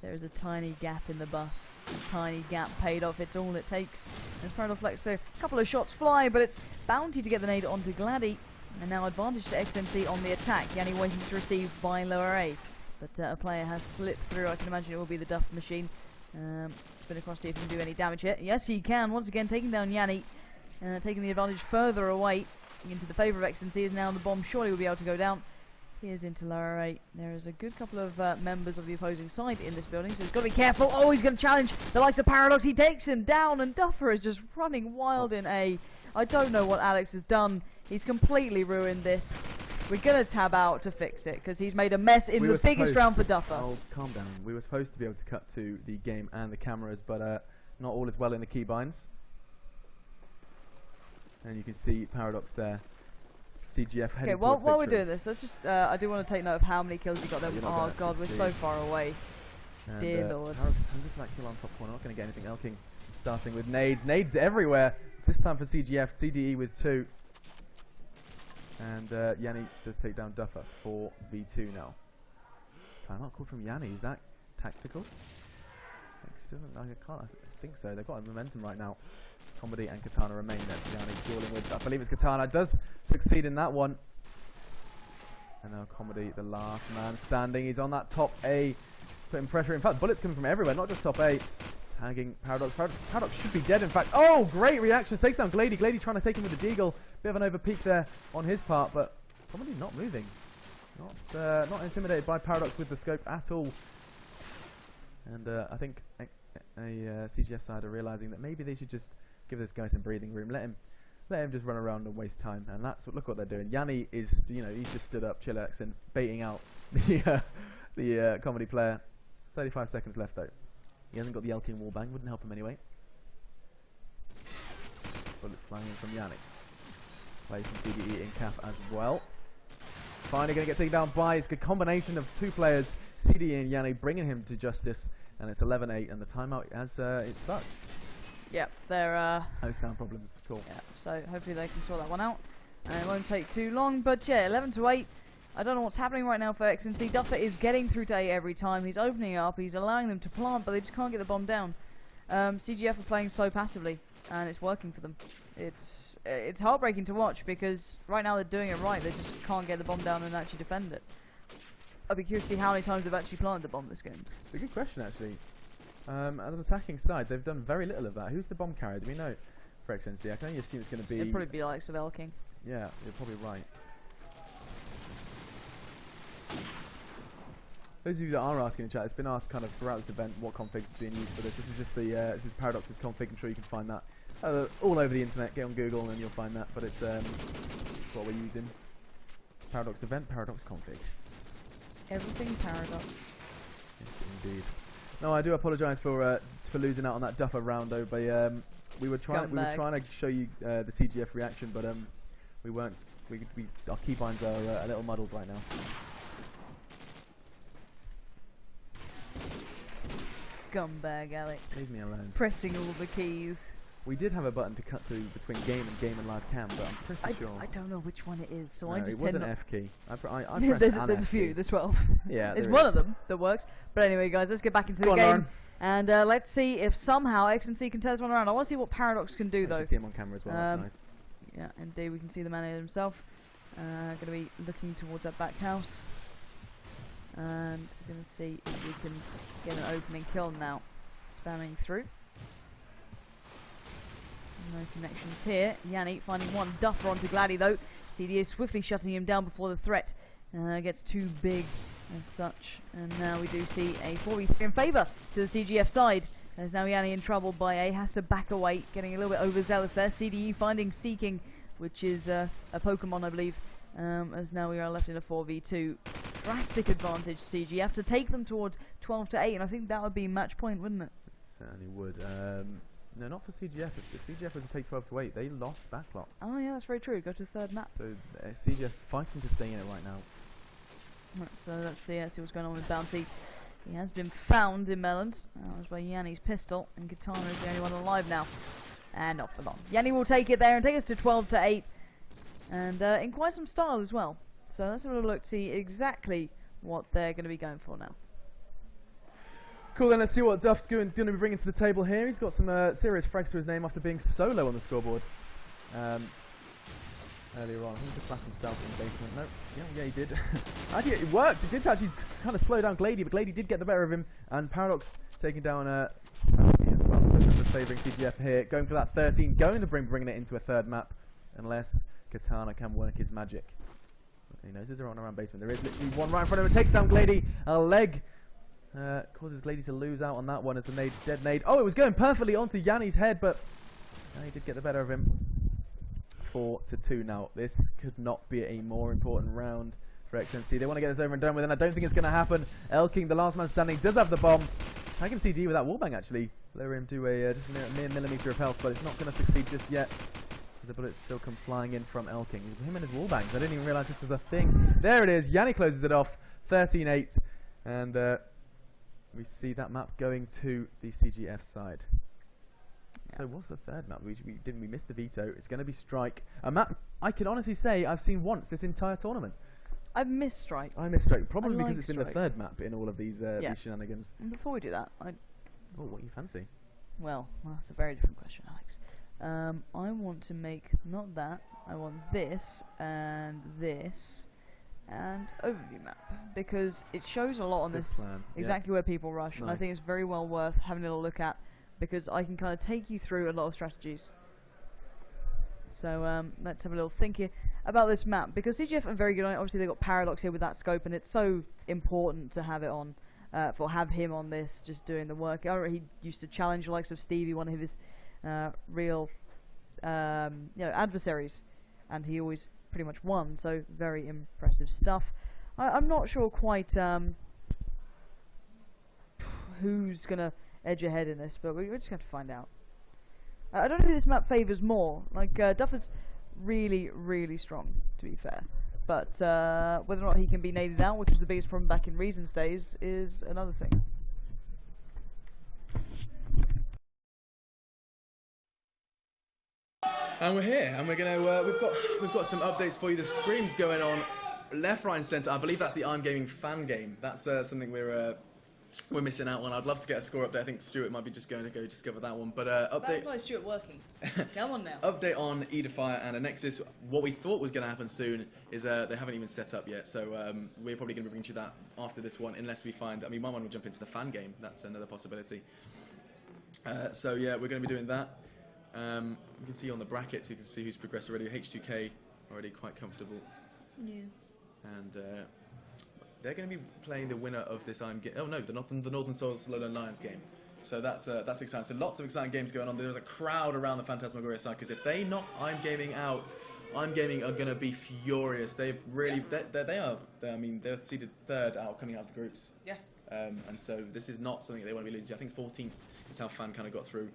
There is a tiny gap in the bus. A tiny gap paid off. It's all it takes. And Paradox Flex, so a couple of shots fly, but it's Bounty to get the nade onto Glady. And now advantage to xNc on the attack. Yanni waiting to receive by lower A. But a player has slipped through. I can imagine it will be the Duff machine. Spin across, see if he can do any damage here. Yes, he can. Once again, taking down Yanni. Taking the advantage further away. Into the favour of xNc is now the bomb. Surely will be able to go down. Here's into lower 8. There is a good couple of members of the opposing side in this building, so he's got to be careful. Oh, he's going to challenge the likes of Paradox. He takes him down, and Duffer is just running wild in A. I don't know what Alex has done. He's completely ruined this. We're going to tab out to fix it, because he's made a mess in the biggest round for Duffer. Oh, calm down. We were supposed to be able to cut to the game and the cameras, but not all is well in the keybinds. And you can see Paradox there. CGF heading Okay, while we're victory. doing this, let's just, I do want to take note of how many kills he got there. You're not Oh gonna god, we're see. so far away. And, Dear Lord. Paradox is hungry for that kill on top corner. Not going to get anything. Elking starting with nades. Nades everywhere. It's this time for CGF. CDE with 2. And Yanni does take down Duffer for V2 now. Timeout called from Yanni. Is that tactical? I can't think so. They've got a momentum right now. Comedy and Katana remain there. Yanni dueling with, I believe it's Katana. Does succeed in that one. And now Comedy, the last man standing. He's on that top A. Putting pressure. In fact, bullets coming from everywhere, not just top A. Tagging Paradox. Paradox should be dead, in fact. Oh, great reactions. Takes down Glady. Glady trying to take him with the deagle. Bit of an overpeak there on his part, but Comedy not moving. Not intimidated by Paradox with the scope at all. And I think a CGF side are realizing that maybe they should just give this guy some breathing room. Let him just run around and waste time. And that's look what they're doing. Yanni is, he's just stood up, chillax, and baiting out the Comedy player. 35 seconds left though. He hasn't got the Elking wallbang. Wouldn't help him anyway. Bullets flying in from Yanni. Plays some CDE in cap as well. Finally going to get taken down by, it's a good combination of 2 players, CDE and Yanni, bringing him to justice. And it's 11-8, and the timeout has it's stuck. Yep, they're No sound problems. Cool. yeah, so hopefully they can sort that one out. And it won't take too long, but yeah, 11-8. I don't know what's happening right now for xNc. Duffer is getting through to A every time. He's opening up, he's allowing them to plant, but they just can't get the bomb down. CGF are playing so passively, and it's working for them. It's heartbreaking to watch, because right now they're doing it right. They just can't get the bomb down and actually defend it. I'd be curious to see how many times they've actually planted the bomb this game. It's a good question, actually. As an attacking side, they've done very little of that. Who's the bomb carrier? Do we know for xNc? I can only assume it's going to be... It'd probably be like Elking. Yeah, you're probably right. Those of you that are asking in chat, it's been asked kind of throughout this event what configs is being used for this. This is just the this is Paradox's config. I'm sure you can find that all over the internet. Get on Google and you'll find that. But it's what we're using. Paradox event, Paradox config. Everything Paradox. Yes, indeed. No, I do apologise for losing out on that Duffer round though. But we were trying to show you the CGF reaction, but we weren't. Our keybinds are a little muddled right now. Scumbag Alex. Leave me alone. Pressing all the keys. We did have a button to cut to between game and live cam, but I'm pretty sure. I don't know which one it is, so No, I just it was tend an not. F key. I pressed there's an a F few. key. There's 12. Yeah, There's there one is. of them that works. But anyway, guys, let's get back into Go the on, game. Lauren. And let's see if somehow xNc can turn this one around. I want to see what Paradox can do, You though. can see him on camera as well. That's nice. Yeah, indeed, we can see the man himself. Going to be looking towards that back house. And we're going to see if we can get an opening kill now. Spamming through. No connections here. Yanni finding one duffer onto Gladdy, though. CDA swiftly shutting him down before the threat gets too big as such. And now we do see a 4v3 in favour to the CGF side. As now Yanni in trouble by A, has to back away, getting a little bit overzealous there. CDE finding Seeking, which is a Pokemon, I believe. As now we are left in a 4v2. Drastic advantage CGF to take them towards 12 to 8, and I think that would be match point, wouldn't it? Certainly would. No, not for CGF. If CGF was to take 12 to 8, they lost backlot. Oh yeah, that's very true. Go to the third map. So CGF's fighting to stay in it right now. Right, so let's see what's going on with Bounty. He has been found in Melons. That was by Yanni's pistol, and Katana is the only one alive now. And off the bomb. Yanni will take it there and take us to 12 to 8. And in quite some style as well. So let's have a look to see exactly what they're going to be going for now. Cool, then let's see what Duff's going to be bringing to the table here. He's got some serious frags to his name after being solo on the scoreboard earlier on. He just flashed himself in the basement. No, yeah, he did. Actually, it worked. It did actually kind of slow down Glady, but Glady did get the better of him. And Paradox taking down just favouring CGF here, going for that 13, going to bringing it into a third map, unless Katana can work his magic. He knows there's a run around basement. There is literally one right in front of him. Takes down Glady. A leg causes Glady to lose out on that one as the nade's dead nade. Oh, it was going perfectly onto Yanni's head, but he did get the better of him. 4 to 2 now. This could not be a more important round for xNc. They want to get this over and done with, and I don't think it's going to happen. Elking, the last man standing, does have the bomb. I can see D with that wallbang actually lower him to a just a mere millimetre of health, but it's not going to succeed just yet. The bullets still come flying in from Elking. Him and his wallbangs. I didn't even realise this was a thing. There it is. Yanni closes it off. 13-8. And we see that map going to the CGF side. Yeah. So what's the third map? We missed the veto. It's going to be Strike. A map I can honestly say I've seen once this entire tournament. I've missed Strike. I missed Strike. Probably like because it's been the Strike. third map in all of these shenanigans. And before we do that, Oh, what you fancy? well, that's a very different question, Alex. I want to make, not that, I want this and overview map, because it shows a lot on Good this, plan. exactly where people rush, and I think Nice. it's very well worth having a little look at, because I can kind of take you through a lot of strategies. So let's have a little think here about this map, because CGF are very good on it. Obviously they've got Paradox here with that scope, and it's so important to have it on, have him on this, just doing the work. He used to challenge the likes of Stevie, one of his real adversaries, and he always pretty much won, so very impressive stuff. I'm not sure quite who's gonna edge ahead in this, but we're just going to find out. I don't know who this map favours more. Like Duffer's really, really strong, to be fair, but whether or not he can be naded out, which was the biggest problem back in Reason's days, is another thing. And we're here, and we're gonna we've got some updates for you. The screams going on left, right, and centre. I believe that's the I'm Gaming fan game. That's something we're missing out on. I'd love to get a score update. I think Stuart might be just going to go discover that one. But update. That implies Stuart working. Come on now. Update on Edifire and Nexus. What we thought was going to happen soon is they haven't even set up yet. So we're probably going to bring you that after this one, unless we find. I mean, my one will jump into the fan game. That's another possibility. So yeah, we're going to be doing that. You can see on the brackets, you can see who's progressed already. H2K already quite comfortable. Yeah. And they're going to be playing the winner of this the Northern Souls Lowland Lions game. So that's exciting. So lots of exciting games going on. There's a crowd around the Phantasmagoria side, because if they knock I'm Gaming out, I'm Gaming are going to be furious. They've really they're seeded third coming out of the groups. Yeah. And so this is not something they want to be losing. I think 14th is how Fan kind of got through.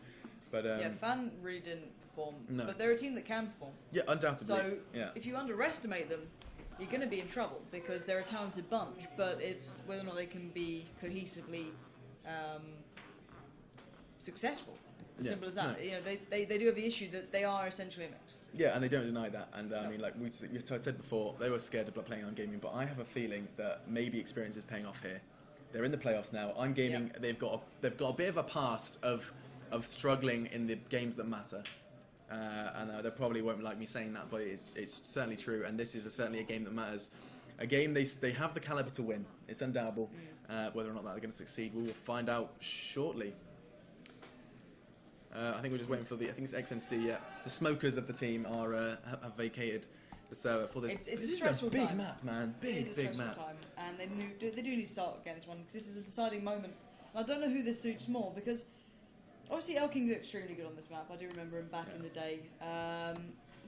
But yeah, Fan really didn't perform. No. But they're a team that can perform. Yeah, undoubtedly. So yeah. if you underestimate them, you're going to be in trouble, because they're a talented bunch. But it's whether or not they can be cohesively successful. As Yeah, simple as that. no. You know, they do have the issue that they are essentially a mix. Yeah, and they don't deny that. And I mean, like we said before, they were scared of playing on gaming, but I have a feeling that maybe experience is paying off here. They're in the playoffs now. On gaming, they've got a bit of a past of struggling in the games that matter. And they probably won't like me saying that, but it's certainly true. And this is certainly a game that matters. A game they have the caliber to win. It's undoubtable. Whether or not they're going to succeed, we will find out shortly. I think we're just waiting for I think it's xNc. Yeah, the smokers of the team are have vacated the server for this. It's this a is stressful a big time. map, man. It is a Big stressful map. time, and they do need to start getting this one because this is the deciding moment. And I don't know who this suits more because obviously Elking's extremely good on this map. I do remember him back in the day,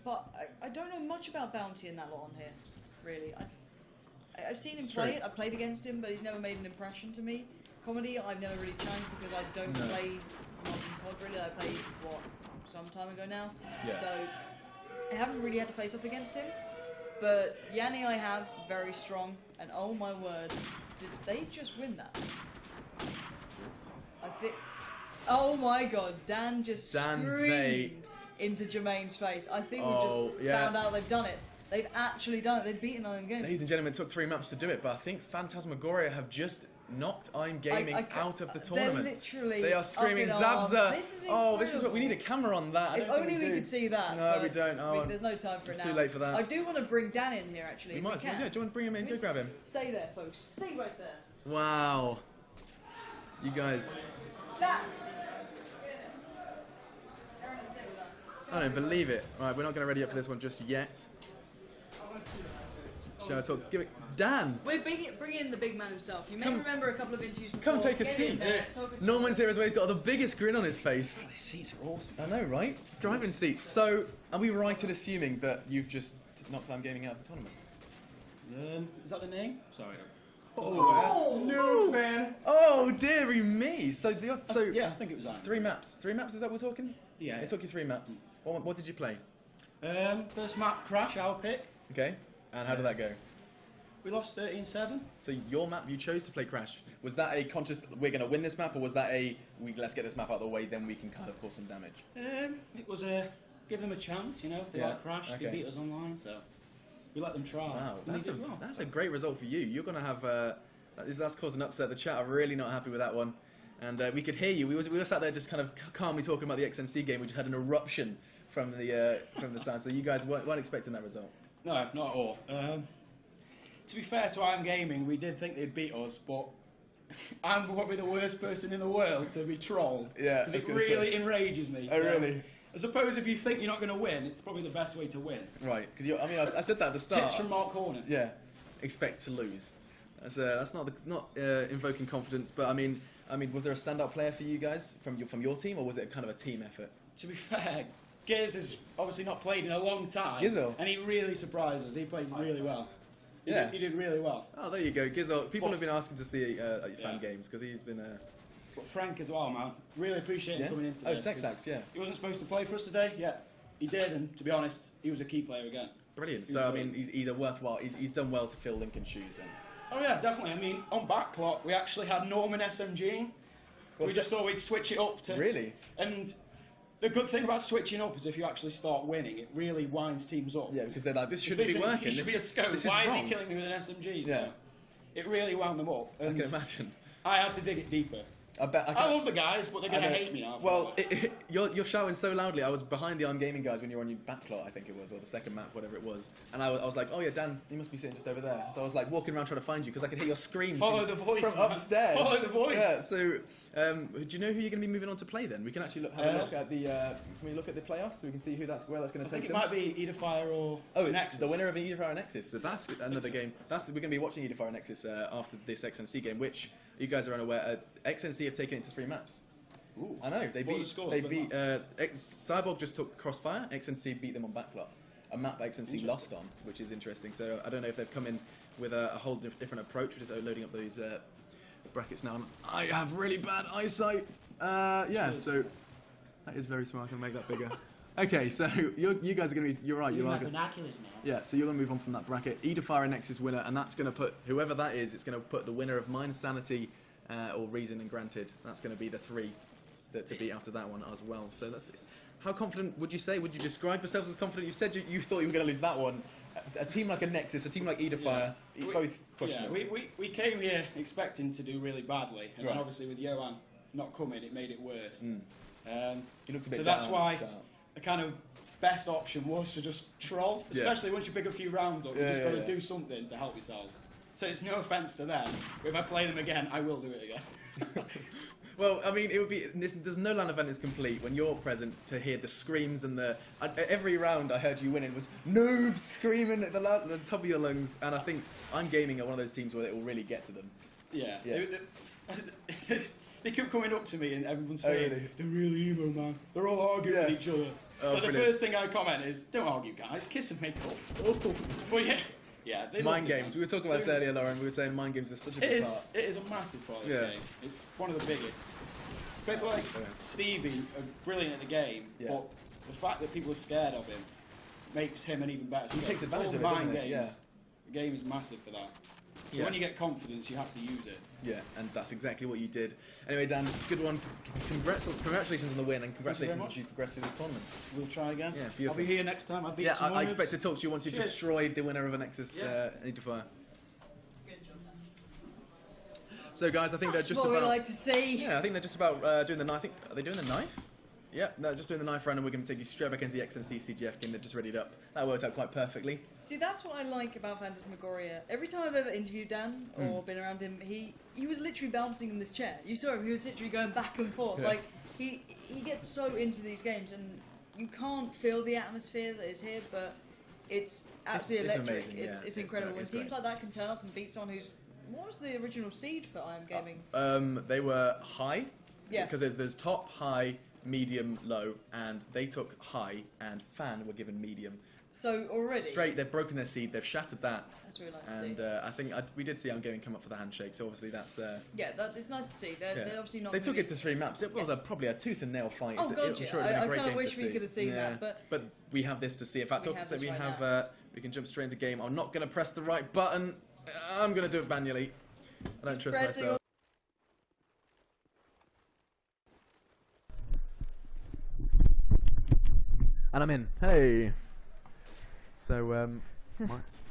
but I don't know much about Bounty and that lot on here, really. I've seen him play it. I played against him, but he's never made an impression to me. Comedy, I've never really chanced because I don't play modern COD really. I played some time ago now, so I haven't really had to face off against him. But Yanni I have very strong, and oh my word, did they just win that? I think. Oh my god, Dan just screamed into Jermaine's face. I think we've just found out they've done it. They've actually done it. They've beaten I'm Gaming. Ladies and gentlemen, it took 3 maps to do it, but I think Phantasmagoria have just knocked I'm Gaming out of the tournament. They're literally they are screaming, up in arms. Zabza! This is This is what we need a camera on that. If only we could see that. No, but we don't. there's no time for it it's now. too late for that. I do want to bring Dan in here actually. We if might we as well. can. Yeah, do you want to bring him in? Go grab him. Stay there, folks. Stay right there. Wow. You guys. Dan! I don't believe it. Right, we're not going to ready up for this one just yet. Shall I talk? Give it, Dan. We're bringing in the big man himself. You may remember a couple of interviews before. Come take a Get seat. in there, talk us Norman's here as well. He's got the biggest grin on his face. These seats are awesome. I know, right? Driving seats. So, are we right in assuming that you've just knocked I'm Gaming out of the tournament? Is that the name? Sorry. No fan. Oh, dearie me. So Yeah, I think it was Iron. 3 maps. 3 maps. Is that what we're talking? Yeah. It took you 3 maps. What did you play? First map, Crash, our pick. Okay. And how did that go? We lost 13-7. So your map, you chose to play Crash. Was that a conscious, we're going to win this map, or was that let's get this map out of the way, then we can kind of cause some damage? It was a give them a chance, you know. They like Crash, they beat us online, so we let them try. Wow, And that's they did well. a great result for you. You're going to have, that's caused an upset. The chat are really not happy with that one. And we could hear you. We were sat there just kind of calmly talking about the xNc game. We just had an eruption from the sound. So you guys weren't expecting that result. No, not at all. To be fair to Iron Gaming, we did think they'd beat us, but I'm probably the worst person in the world to be trolled. Yeah, because it really enrages me. Oh, really? I suppose if you think you're not going to win, it's probably the best way to win. Right, because I said that at the start. Tips from Mark Corner. Yeah, expect to lose. That's not invoking confidence, but I mean, was there a standout player for you guys from your team, or was it kind of a team effort? To be fair, Giz has obviously not played in a long time. Gizzo. And he really surprised us. He played really well. He did really well. Oh, there you go, Gizzo. People have been asking to see fan games because he's been. But Frank as well, man. Really appreciate him coming in today. Oh, Sexax, yeah. He wasn't supposed to play for us today, he did, and to be honest, he was a key player again. Brilliant. So I mean, he's a worthwhile. He's done well to fill Lincoln's shoes then. Oh yeah, definitely. I mean, on backlot, we actually had Norman SMG. We just thought we'd switch it up to. Really? And the good thing about switching up is if you actually start winning, it really winds teams up. Yeah, because they're like, this If shouldn't they be think working. He should be a scope. This Why is wrong. he killing me with an SMG? Yeah. So it really wound them up. I And can imagine. I had to dig it deeper. I love the guys, but they're going to hate me now. Well, you're shouting so loudly. I was behind the I'm Gaming guys when you were on your backlot, I think it was, or the second map, whatever it was. And I was like, oh yeah, Dan, you must be sitting just over there. So I was like walking around trying to find you because I could hear your screams Follow the voice, from man. upstairs. Follow the voice. Yeah. So, do you know who you're going to be moving on to play then? We can actually have a look at the. Can we look at the playoffs so we can see where that's going to I take think it them? might be Edifier or Nexus. The winner of Edifier Nexus. So that's another game. We're going to be watching Edifier Nexus after this xNc game, which you guys are unaware. xNc have taken it to 3 maps. Ooh. I know they What was beat. the score? They beat. Cyborg just took Crossfire. xNc beat them on backlot. A map that xNc lost on, which is interesting. So I don't know if they've come in with a whole different approach. We're just loading up those brackets now. And I have really bad eyesight. Yeah, so that is very smart. I can make that bigger. Okay, so you guys are going to be. You're right. You are. binoculars, man. Yeah, so you're going to move on from that bracket. Edifier and Nexus winner, and that's going to put whoever that is. It's going to put the winner of Mind Sanity or Reason and Granted. That's going to be the 3 to beat after that one as well. So that's it. How confident would you say? Would you describe yourselves as confident? You said you thought you were going to lose that one. A team like a Nexus, a team like Edifier, both questionable. Yeah, we came here expecting to do really badly, and then Right. obviously with Johan not coming, it made it worse. You looked a bit So down that's at why the start. the kind of best option was to just troll, especially once you pick a few rounds up. You just got to do something to help yourselves. So it's no offence to them, but if I play them again, I will do it again. Well, I mean, it would be. There's no LAN event is complete when you're present to hear the screams and the. Every round I heard you winning was noobs screaming at the top of your lungs, and I think I'm gaming at one of those teams where it will really get to them. Yeah. Yeah. They keep coming up to me and everyone's saying, really? they're really emo, man. They're all arguing with each other. Oh, so the brilliant. first thing I comment is, don't argue, guys. Kiss and make up. But yeah, they Mind loved it, games. man. We were talking about this earlier, Lauren. We were saying mind games is such a It big is. It is a massive part of this game. It's one of the biggest. People like Stevie are brilliant at the game, but the fact that people are scared of him makes him an even better. He takes It's advantage all of it, mind doesn't he? games. Yeah. The game is massive for that. So when you get confidence, you have to use it. Yeah, and that's exactly what you did. Anyway, Dan, good one. Congratulations on the win, and congratulations much. as you progressed through this tournament. We'll try again. Yeah, I'll beautiful. be here next time. I'll beat Yeah, some I expect to talk to you once you've Cheers. destroyed the winner of a Nexus Edifier. So, guys, I think That's they're just what about. we like to see. Yeah, I think they're just about doing the knife. I think, are they doing the knife? Yeah, they're just doing the knife round, and we're going to take you straight back into the xNc CGF game. They're just readied up. That worked out quite perfectly. See, that's what I like about Phantasmagoria. Every time I've ever interviewed Dan or been around him, he was literally bouncing in this chair. You saw him; he was literally going back and forth. Yeah. Like he gets so into these games, and you can't feel the atmosphere that is here, but it's absolutely it's electric. amazing, yeah. It's incredible. When It's teams great. like that can turn up and beat someone who's what was the original seed for IM Gaming? They were high. Yeah. Because there's top, high, medium, low, and they took high, and Fan were given medium. So already Straight, they've broken their seed, they've shattered that. That's really nice And to see. I think we did see IM Gaming come up for the handshake, so obviously that's. Yeah, it's nice to see. They're obviously not. They gonna took it to 3 maps. It was probably a tooth and nail fight. Oh, God, I'm sure it would have been I a great kinda game wish to we see. could have seen that, but we have this to see. In fact, we have this right we can jump straight into game. I'm not going to press the right button. I'm going to do it manually. I don't trust Pressing myself. And I'm in. Hey. So,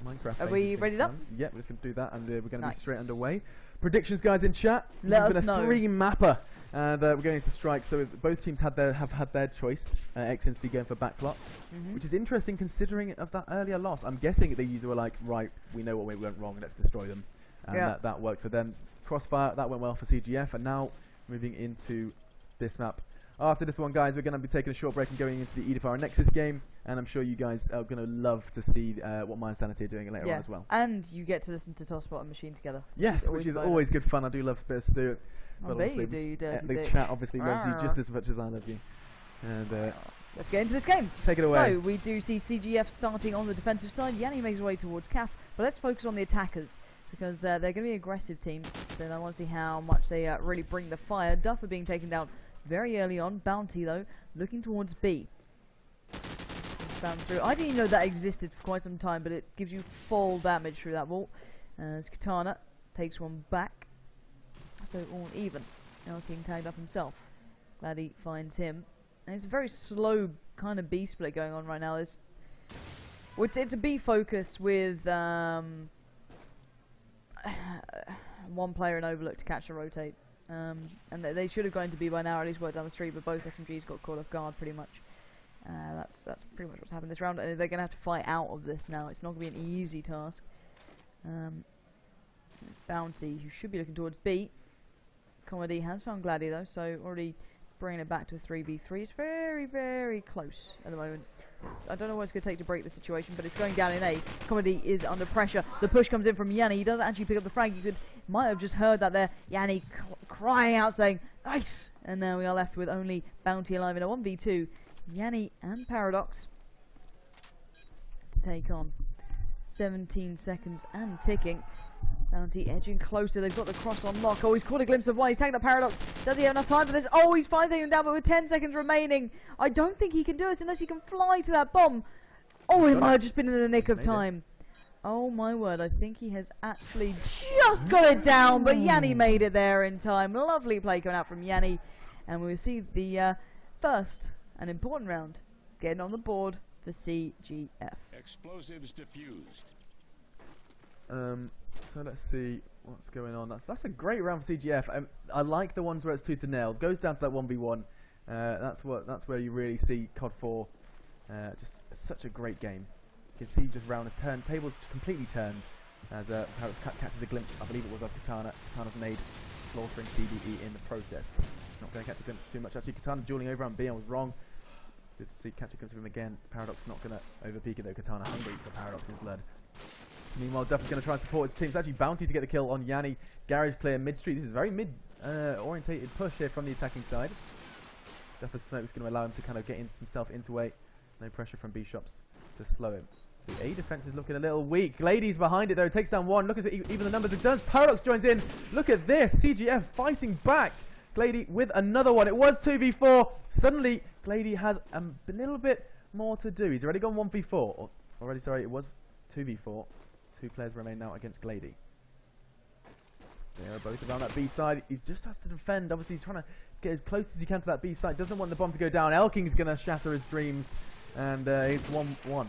Minecraft. Are we ready up? Yeah, we're just going to do that, and we're going to be Nice. straight underway. Predictions, guys, in chat. Let This has us been a know. 3-mapper, and we're going into strike. So both teams have had their choice. xNc going for backlot, which is interesting considering of that earlier loss. I'm guessing they either were like, right, we know what we went wrong, let's destroy them, and Yeah. that worked for them. Crossfire, that went well for CGF, and now moving into this map. After this one, guys, we're going to be taking a short break and going into the Edifier and Nexus game, and I'm sure you guys are going to love to see what Mind Sanity are doing later on as well. And you get to listen to Tosspot and Machine together. Yes, which is always good fun. I do love Spit Stu. I bet you do, you dirty the bitch. chat obviously loves you Arr. just as much as I love you. And Let's get into this game. take it away. So we do see CGF starting on the defensive side. Yanni makes his way towards CAF, but let's focus on the attackers because they're going to be an aggressive team. Then I want to see how much they really bring the fire. Duffer being taken down very early on. Bounty though looking towards B. Bounce through. I didn't even know that existed for quite some time, but it gives you full damage through that wall. As Katana takes one back, so all even. Now King tagged up himself. Glad he finds him. And it's a very slow kind of B split going on right now. It's a B focus with one player in Overlook to catch a rotate. And they should have gone to B by now, or at least worked down the street, but both SMGs got caught off guard pretty much. That's pretty much what's happened this round. They're going to have to fight out of this now. It's not going to be an easy task. There's Bounty, who should be looking towards B. Comedy has found Gladdy though, so already bringing it back to a 3v3. It's very, very close at the moment. I don't know what it's going to take to break the situation, but it's going down in A. Comedy is under pressure. The push comes in from Yanni. He doesn't actually pick up the frag. You might have just heard that there. Yanni crying out saying, nice! And now we are left with only Bounty alive in a 1v2. Yanni and Paradox to take on. 17 seconds and ticking. Bounty edging closer. They've got the cross on lock. Oh, he's caught a glimpse of one. He's taking the Paradox. Does he have enough time for this? Oh, he's finally taking him down, but with 10 seconds remaining, I don't think he can do it unless he can fly to that bomb. Oh, he might have just been in the nick of time. Oh my word, I think he has actually just got it down, but Yanni made it there in time. Lovely play coming out from Yanni. and we will see the first and important round getting on the board for CGF. Explosives diffused. So let's see what's going on. That's a great round for CGF. I like the ones where it's tooth and nail. Goes down to that 1v1. That's where you really see COD4. Just such a great game. You can see just round has turned, tables completely turned as Paradox catches a glimpse. I believe it was of Katana. Katana's made slaughtering CDE in the process. Not going to catch a glimpse too much. Actually, Katana dueling over on B. I was wrong. Did see catch a glimpse of him again. Paradox not going to overpeak it though. Katana hungry for Paradox's blood. Meanwhile, Duff is going to try and support his team. It's actually Bounty to get the kill on Yanni. Garage clear mid-street. This is very mid-orientated push here from the attacking side. Duff's smoke is going to allow him to kind of get himself into A. No pressure from B shops to slow him. The A defense is looking a little weak. Glady's behind it though. Takes down one. Look at even the numbers it does. Paradox joins in. Look at this. CGF fighting back. Glady with another one. It was 2v4. Suddenly, Glady has a little bit more to do. He's already gone 1v4. Already, sorry, it was 2v4. 2 players remain now against Glady. They are both around that B side. He just has to defend. Obviously, he's trying to get as close as he can to that B side. Doesn't want the bomb to go down. Elking's going to shatter his dreams. And it's 1-1.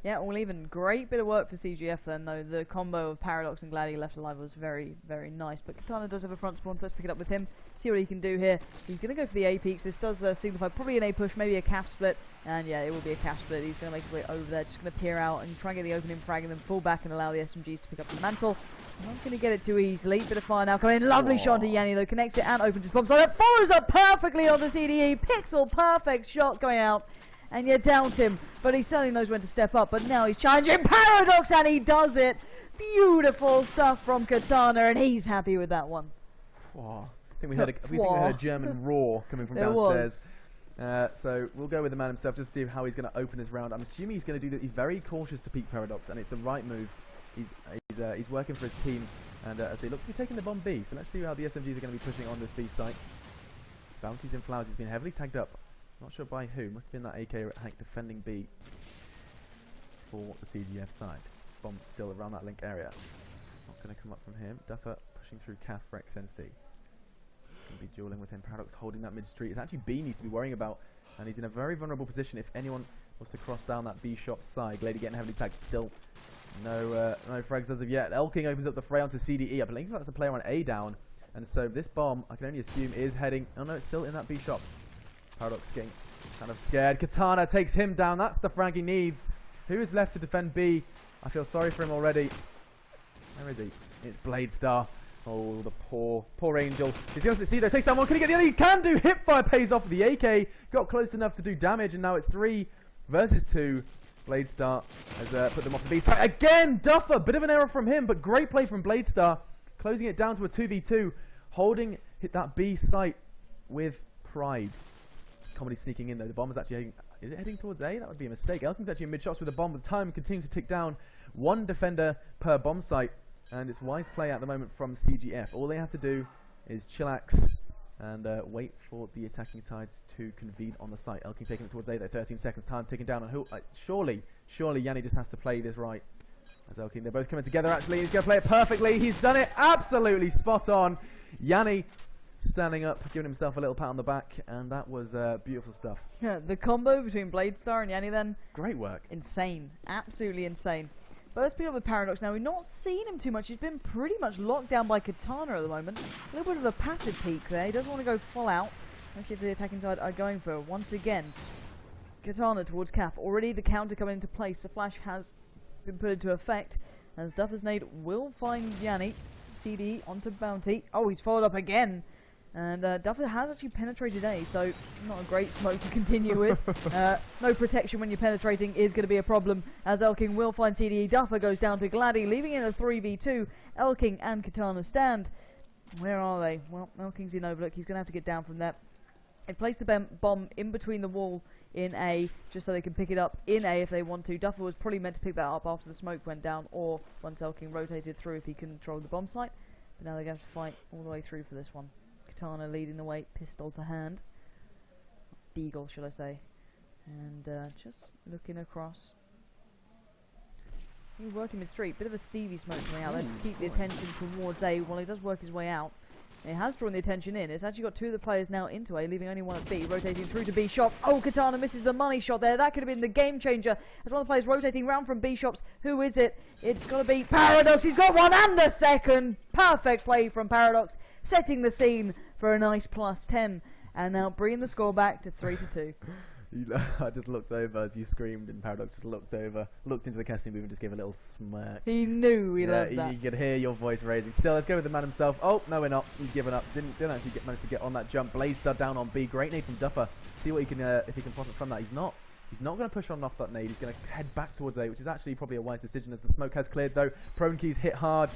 Yeah, all even. Great bit of work for CGF then, though. The combo of Paradox and Glady left alive was very, very nice. But Katana does have a front spawn, so let's pick it up with him. See what he can do here. He's going to go for the A peaks. This does signify probably an A push, maybe a calf split. And yeah, it will be a calf split. He's going to make his way over there. Just going to peer out and try and get the opening frag and then pull back and allow the SMGs to pick up the mantle. Not going to get it too easily. Bit of fire now coming in. Lovely shot to Yanni though. Connects it and opens his bomb. So it follows up perfectly on the CDE. Pixel perfect shot going out. And you doubt him, but he certainly knows when to step up. But now he's challenging Paradox, and he does it. Beautiful stuff from Katana, and he's happy with that one. I think we heard a German roar coming from downstairs. So we'll go with the man himself just to see how he's going to open this round. I'm assuming he's going to do that. He's very cautious to peek Paradox, and it's the right move. He's working for his team, and as they look to be taking the bomb B. So let's see how the SMGs are going to be pushing on this B site. Bounties in Flowers. He's been heavily tagged up. Not sure by who. Must have been that AK Hank defending B for the CGF side. Bomb still around that link area. Not going to come up from him. Duffer pushing through CAF for xNc. Going to be dueling with him. Paradox holding that mid street. It's actually B needs to be worrying about, and he's in a very vulnerable position if anyone was to cross down that B shop side. Glady getting heavily tagged. Still no frags as of yet. Elking opens up the fray onto CDE. I believe that's a player on A down, and so this bomb I can only assume is heading. Oh no, it's still in that B shop. Paradox getting kind of scared. Katana takes him down. That's the frag he needs. Who is left to defend B? I feel sorry for him already. Where is he? It's Bladestar. Oh, the poor Angel. He's going to succeed though. Takes down one. Can he get the other? He can do. Hipfire pays off. The AK got close enough to do damage, and now it's 3 versus 2. Bladestar has put them off the B side. Again, Duffer. Bit of an error from him, but great play from Bladestar. Closing it down to a 2v2. Hit that B site with pride. Comedy sneaking in though. The bomb is actually heading. Is it heading towards A? That would be a mistake. Elking's actually in mid shots with the bomb. The time continues to tick down. 1 defender per bomb site, and it's wise play at the moment from CGF. All they have to do is chillax and wait for the attacking side to convene on the site. Elking taking it towards A. There, 13 seconds. Time ticking down. And who? Surely Yanni just has to play this right. As Elking, they're both coming together. Actually, he's going to play it perfectly. He's done it absolutely spot on. Yanni standing up, giving himself a little pat on the back, and that was beautiful stuff. Yeah, the combo between Bladestar and Yanni then. Great work. Insane. Absolutely insane. But let's pick up with Paradox now. We've not seen him too much. He's been pretty much locked down by Katana at the moment. A little bit of a passive peek there. He doesn't want to go full out. Let's see if the attacking side are going for it. Once again, Katana towards CAF. Already the counter coming into place. The flash has been put into effect, as Duffer's nade will find Yanni. CD onto Bounty. Oh, he's followed up again. And Duffer has actually penetrated A, so not a great smoke to continue with. No protection when you're penetrating is going to be a problem, as Elking will find CDE. Duffer goes down to Glady, leaving in a 3v2. Elking and Katana stand. Where are they? Well, Elking's in overlook. He's going to have to get down from there. They place the bomb in between the wall in A, just so they can pick it up in A if they want to. Duffer was probably meant to pick that up after the smoke went down, or once Elking rotated through if he controlled the bomb site. But now they're going to have to fight all the way through for this one. Katana leading the way, pistol to hand. Deagle, shall I say. And just looking across. He's working mid-street. Bit of a Stevie smoke coming out there to keep the attention towards A while he does work his way out. It has drawn the attention in. It's actually got 2 of the players now into A, leaving only 1 at B, rotating through to B shops. Oh, Katana misses the money shot there. That could have been the game changer. As one of the players rotating round from B shops. Who is it? It's got to be Paradox. He's got 1 and the second. Perfect play from Paradox, setting the scene for a nice +10. And now bringing the score back to 3-2. I just looked over as you screamed, and Paradox just looked over, looked into the casting booth and just gave a little smirk. He knew we loved that. You could hear your voice raising. Still, let's go with the man himself. Oh, no, we're not. He's given up. Didn't actually manage to get on that jump. Blaze down on B. Great nade from Duffer. See what he can, if he can profit from that. He's not going to push on off that nade. He's going to head back towards A, which is actually probably a wise decision as the smoke has cleared, though. Prone Key's hit hard,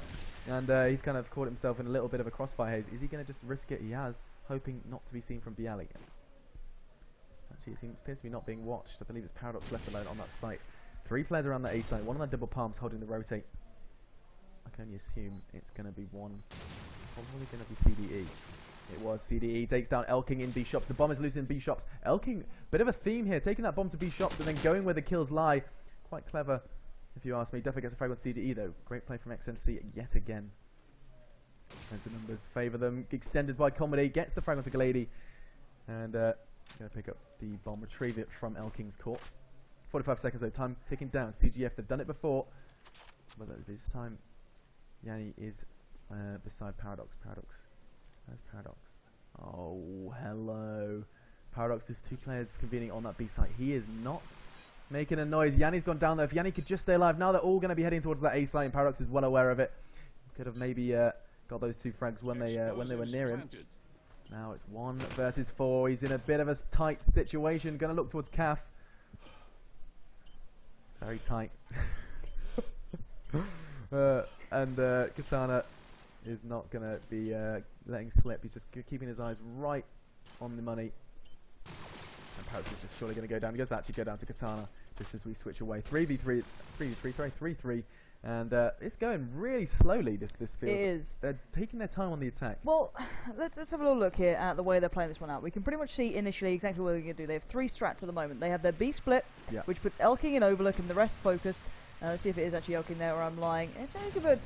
and he's kind of caught himself in a little bit of a crossfire haze. Is he going to just risk it? He has, hoping not to be seen from Bialy. Actually, it appears to be not being watched. I believe it's Paradox left alone on that site. 3 players around the A site. 1 on that double palms holding the rotate. I can only assume it's going to be 1. Probably going to be CDE. It was CDE. Takes down Elking in B shops. The bomb is loose in B shops. Elking, bit of a theme here. Taking that bomb to B shops and then going where the kills lie. Quite clever, if you ask me. Definitely gets a frag on CDE though. Great play from xNc yet again. As the numbers favour them. Extended by Comedy. Gets the frag onto Glady. And going to pick up the bomb, retrieve it from Elking's corpse. 45 seconds though, time ticking down. CGF, they've done it before, but this time Yanni is beside Paradox. Where's Paradox? Oh, hello. Paradox, there's 2 players convening on that B site. He is not making a noise. Yanni's gone down there. If Yanni could just stay alive, now they're all going to be heading towards that A site, and Paradox is well aware of it. Could have maybe got those 2 frags when they were near him. Now it's 1 versus 4. He's in a bit of a tight situation. Going to look towards Calf. Very tight. And Katana is not going to be letting slip. He's just keeping his eyes right on the money. And Paradox is just surely going to go down. He does actually go down to Katana just as we switch away. 3-3. And it's going really slowly, this feels. It is. They're taking their time on the attack. Well, let's have a little look here at the way they're playing this one out. We can pretty much see initially exactly what they're going to do. They have 3 strats at the moment. They have their B split, which puts Elking in Overlook and the rest focused. Let's see if it is actually Elking there or I'm lying. It's only good,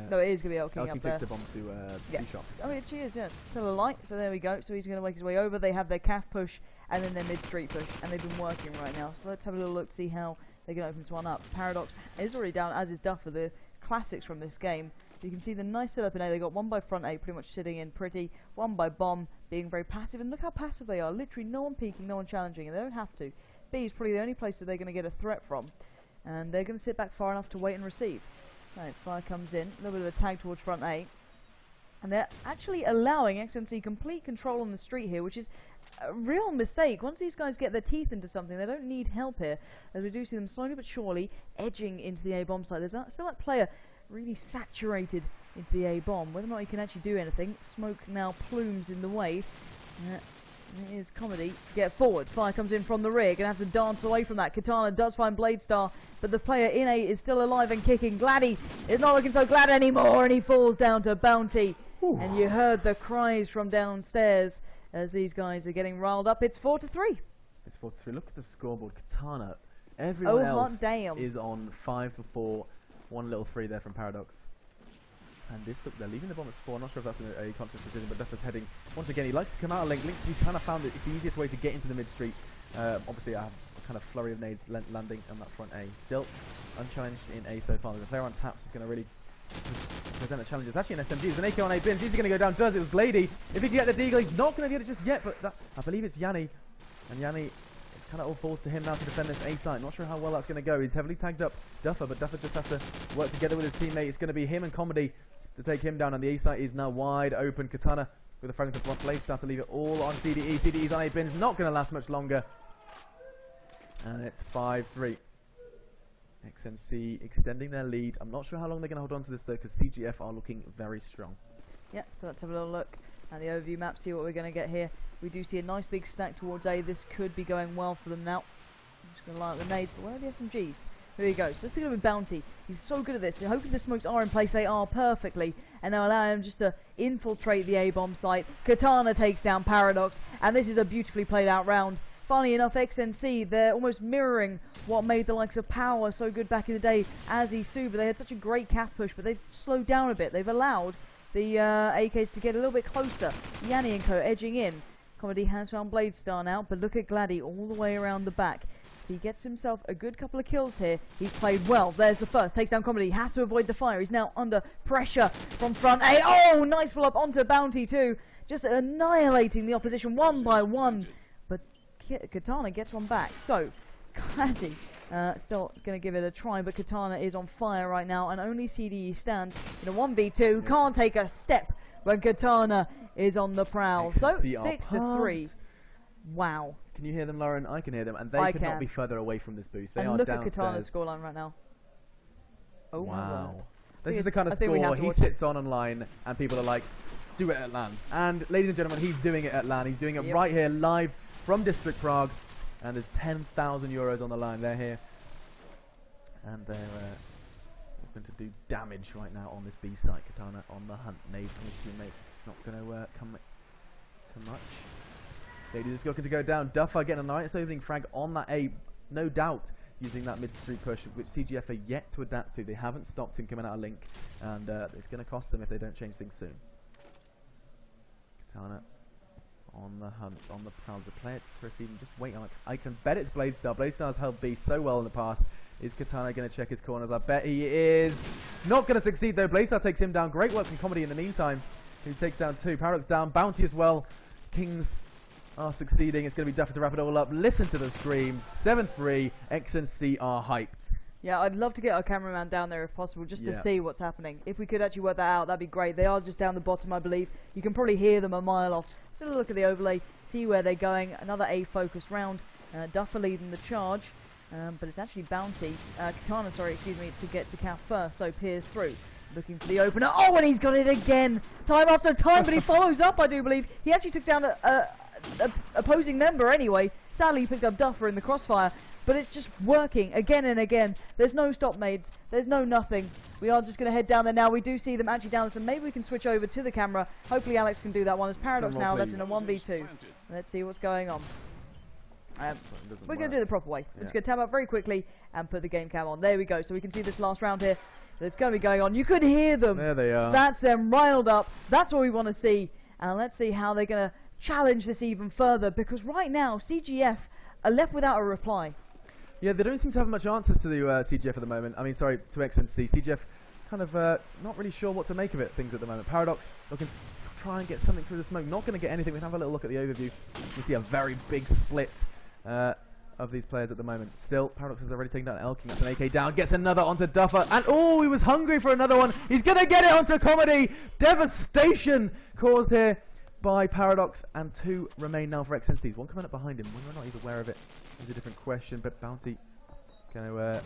no, it is going to be Elking up there. Elking takes the bomb to B shop. Oh, it actually is, yeah. Still a light, so there we go. So he's going to make his way over. They have their calf push and then their mid-street push, and they've been working right now. So let's have a little look to see how they're going to open this one up. Paradox is already down, as is Duffer, the classics from this game. You can see the nice setup in A. They got 1 by front A, pretty much sitting in pretty. 1 by bomb, being very passive. And look how passive they are. Literally no one peeking, no one challenging, and they don't have to. B is probably the only place that they're going to get a threat from. And they're going to sit back far enough to wait and receive. So fire comes in, a little bit of a tag towards front A. And they're actually allowing xNc complete control on the street here, which is a real mistake. Once these guys get their teeth into something, they don't need help here. As we do see them slowly but surely edging into the A bomb site. There's still that player really saturated into the A bomb. Whether or not he can actually do anything, smoke now plumes in the way. It is Comedy to get forward. Fire comes in from the rear. Gonna have to dance away from that. Katana does find Bladestar, but the player in A is still alive and kicking. Gladdy is not looking so glad anymore, and he falls down to Bounty. Ooh. And you heard the cries from downstairs as these guys are getting riled up. It's 4-3. It's 4-3. Look at the scoreboard. Katana. Everyone else is on 5-4. 1 little 3 there from Paradox. And this, look, they're leaving the bomb at 4. I'm not sure if that's a conscious decision, but Duffer's heading. Once again, he likes to come out of Link. He's kind of found it's the easiest way to get into the mid-street. Obviously, I have a kind of flurry of nades landing on that front A. Still unchallenged in A so far. There's a player on taps who's going to really present a challenge. It's actually an SMG. There's an AK on A bins. He's going to go down. Does it? It was Glady. If he can get the deagle, he's not going to get it just yet, but I believe it's Yanni. And Yanni, it kind of all falls to him now to defend this A site. Not sure how well that's going to go. He's heavily tagged up Duffer, but Duffer just has to work together with his teammate. It's going to be him and Comedy to take him down, and the A site is now wide open. Katana with a fragment of block blade start to leave it all on CDE. CDE's on A bins, not going to last much longer. And it's 5-3. xNc extending their lead. I'm not sure how long they're going to hold on to this though, because CGF are looking very strong. Yep, so let's have a little look at the overview map, see what we're going to get here. We do see a nice big stack towards A. This could be going well for them now. I'm just going to line up the nades, but where are the SMGs? Here he goes. Let's pick up with Bounty. He's so good at this. They're hoping the smokes are in place. They are perfectly. And now allow him just to infiltrate the A-bomb site. Katana takes down Paradox. And this is a beautifully played out round. Funny enough, xNc, they're almost mirroring what made the likes of Power so good back in the day as Isuba. They had such a great calf push, but they've slowed down a bit. They've allowed the AKs to get a little bit closer. Yanni and co edging in. Comedy has found Bladestar now, but look at Gladdy all the way around the back. He gets himself a good couple of kills here. He's played well. There's the first. Takes down Comedy. Has to avoid the fire. He's now under pressure from front A. Oh, nice pull up onto Bounty too. Just annihilating the opposition one by one. But Katana gets one back. So, Gladdy still going to give it a try, but Katana is on fire right now, and only CDE stands in a 1v2. Can't take a step when Katana is on the prowl. So, 6-3. Wow. Can you hear them, Lauren? I can hear them, and they could not be further away from this booth. They are look downstairs. At Katana's scoreline right now. Oh wow. My This is the kind of score he sits on online, and people are like, do it at LAN. And ladies and gentlemen, he's doing it at LAN. He's doing it right here, live from District Prague, and there's 10,000 euros on the line. They're here, and they're going to do damage right now on this B site. Katana on the hunt. Nade from his teammate. Not going to come too much. Ladies is looking to go down. Duffer getting a nice opening frag on that A, no doubt, using that mid-street push, which CGF are yet to adapt to. They haven't stopped him coming out of Link, and it's going to cost them if they don't change things soon. Katana on the hunt, on the prowl to play it to receive him. Just wait. I can bet it's Bladestar. Bladestar's held B so well in the past. Is Katana going to check his corners? I bet he is. Not going to succeed though. Bladestar takes him down. Great work from Comedy in the meantime. He takes down 2. Paradox down. Bounty as well. Kings are succeeding. It's going to be Duffer to wrap it all up. Listen to the screams. 7-3. xNc are hyped. Yeah, I'd love to get our cameraman down there if possible, just to see what's happening. If we could actually work that out, that'd be great. They are just down the bottom, I believe. You can probably hear them a mile off. Let's have a look at the overlay, see where they're going. Another A-focused round. Duffer leading the charge, but it's actually Bounty, Katana, sorry, excuse me, to get to Calf first, so peers through. Looking for the opener. Oh, and he's got it again! Time after time, but he follows up, I do believe. He actually took down a opposing member anyway. Sadly, he picked up Duffer in the crossfire, but it's just working again and again. There's no stop maids. There's no nothing. We are just going to head down there now. We do see them actually down there, so maybe we can switch over to the camera. Hopefully Alex can do that one. There's Paradox now left in a 1v2. Let's see what's going on. We're going to do the proper way. We're just going to tab up very quickly and put the game cam on. There we go. So we can see this last round here that's going to be going on. You could hear them. There they are. That's them riled up. That's what we want to see. And let's see how they're going to challenge this even further, because right now CGF are left without a reply. Yeah, they don't seem to have much answers to the CGF at the moment. I mean, sorry, to xNc. CGF kind of not really sure what to make of things at the moment. Paradox looking to try and get something through the smoke. Not going to get anything. We can have a little look at the overview. You can see a very big split of these players at the moment. Still, Paradox has already taken down Elking. That's an AK down. Gets another onto Duffer. And oh, he was hungry for another one. He's going to get it onto Comedy. Devastation caused here by Paradox, and 2 remain now for xNc. One coming up behind him. We're not even aware of it. It's a different question, but Bounty going to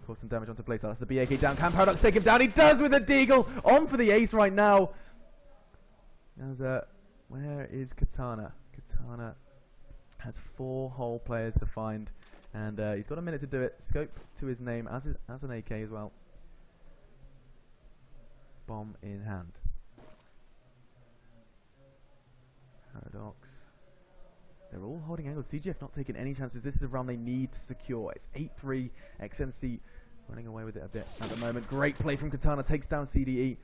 cause some damage onto Bladestar. That's the BAK down. Can Paradox take him down? He does with a deagle. On for the ace right now. As where is Katana? Katana has 4 whole players to find, and he's got a minute to do it. Scope to his name as an AK as well. Bomb in hand. Paradox. They're all holding angles. CGF not taking any chances. This is a round they need to secure. It's 8-3. xNc running away with it a bit at the moment. Great play from Katana. Takes down CDE.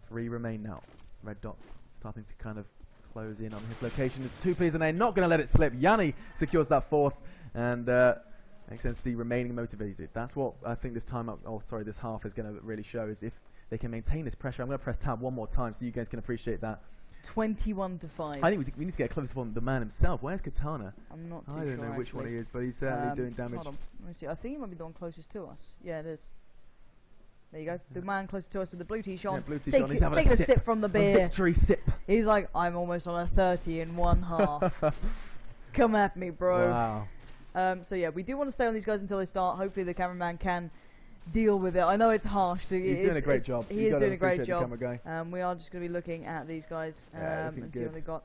3 remain now. Red dots starting to kind of close in on his location. There's 2 players in there. Not going to let it slip. Yanni secures that 4th. And xNc remaining motivated. That's what I think this this half is going to really show, is if they can maintain this pressure. I'm going to press tab one more time so you guys can appreciate that. 21-5. I think we need to get a close one, the man himself. Where's Katana? I'm not too sure. I don't know which one he is, but he's certainly doing damage. Hold on. Let me see. I think he might be the one closest to us. Yeah, it is. There you go. The man closest to us with the blue t-shirt on. Yeah, blue t-shirt on. He's having a sip from the beer. A victory sip. He's like, I'm almost on a 30 in 1/2. Come at me, bro. Wow. So yeah, we do want to stay on these guys until they start. Hopefully the cameraman can deal with it. I know it's harsh. He's doing a great job. He is doing a great job. We are just going to be looking at these guys and see what they've got.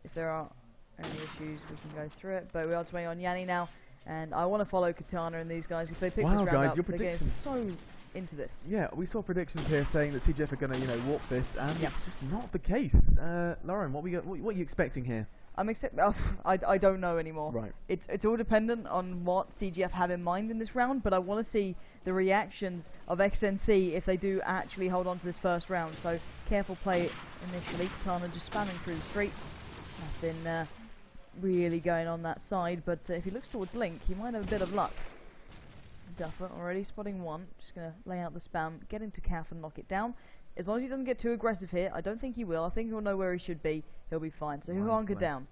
If there are any issues, we can go through it. But we are just waiting on Yanni now, and I want to follow Katana and these guys. If they pick this round guys, up, your they're getting so into this. Yeah, we saw predictions here saying that CGF are going to, warp this, and it's just not the case. Lauren, what are you expecting here? I don't know anymore. Right. It's all dependent on what CGF have in mind in this round, but I want to see the reactions of xNc if they do actually hold on to this first round. So careful play initially. Katana just spamming through the street. Nothing really going on that side, but if he looks towards Link, he might have a bit of luck. Duffer already spotting one. Just going to lay out the spam, get into Calf and knock it down. As long as he doesn't get too aggressive here, I don't think he will. I think he'll know where he should be. He'll be fine. So he'll hunker down.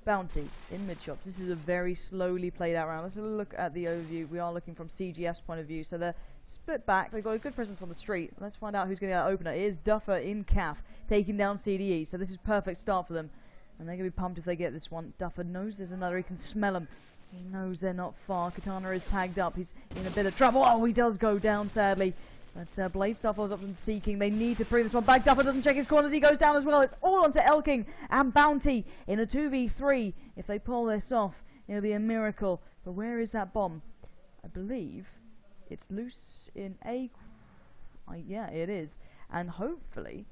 Bounty in mid shops. This is a very slowly played out round. Let's have a look at the overview. We are looking from CGF's point of view. So they're split back. They've got a good presence on the street. Let's find out who's going to get that opener. It is Duffer in Calf, taking down CDE. So this is perfect start for them. And they're going to be pumped if they get this one. Duffer knows there's another. He can smell them. He knows they're not far. Katana is tagged up. He's in a bit of trouble. Oh, he does go down, sadly. But Bladestar follows up from Seeking. They need to bring this one back. Duffer doesn't check his corners. He goes down as well. It's all onto Elking and Bounty in a 2v3. If they pull this off, it'll be a miracle. But where is that bomb? I believe it's loose in A. Yeah, it is. And hopefully,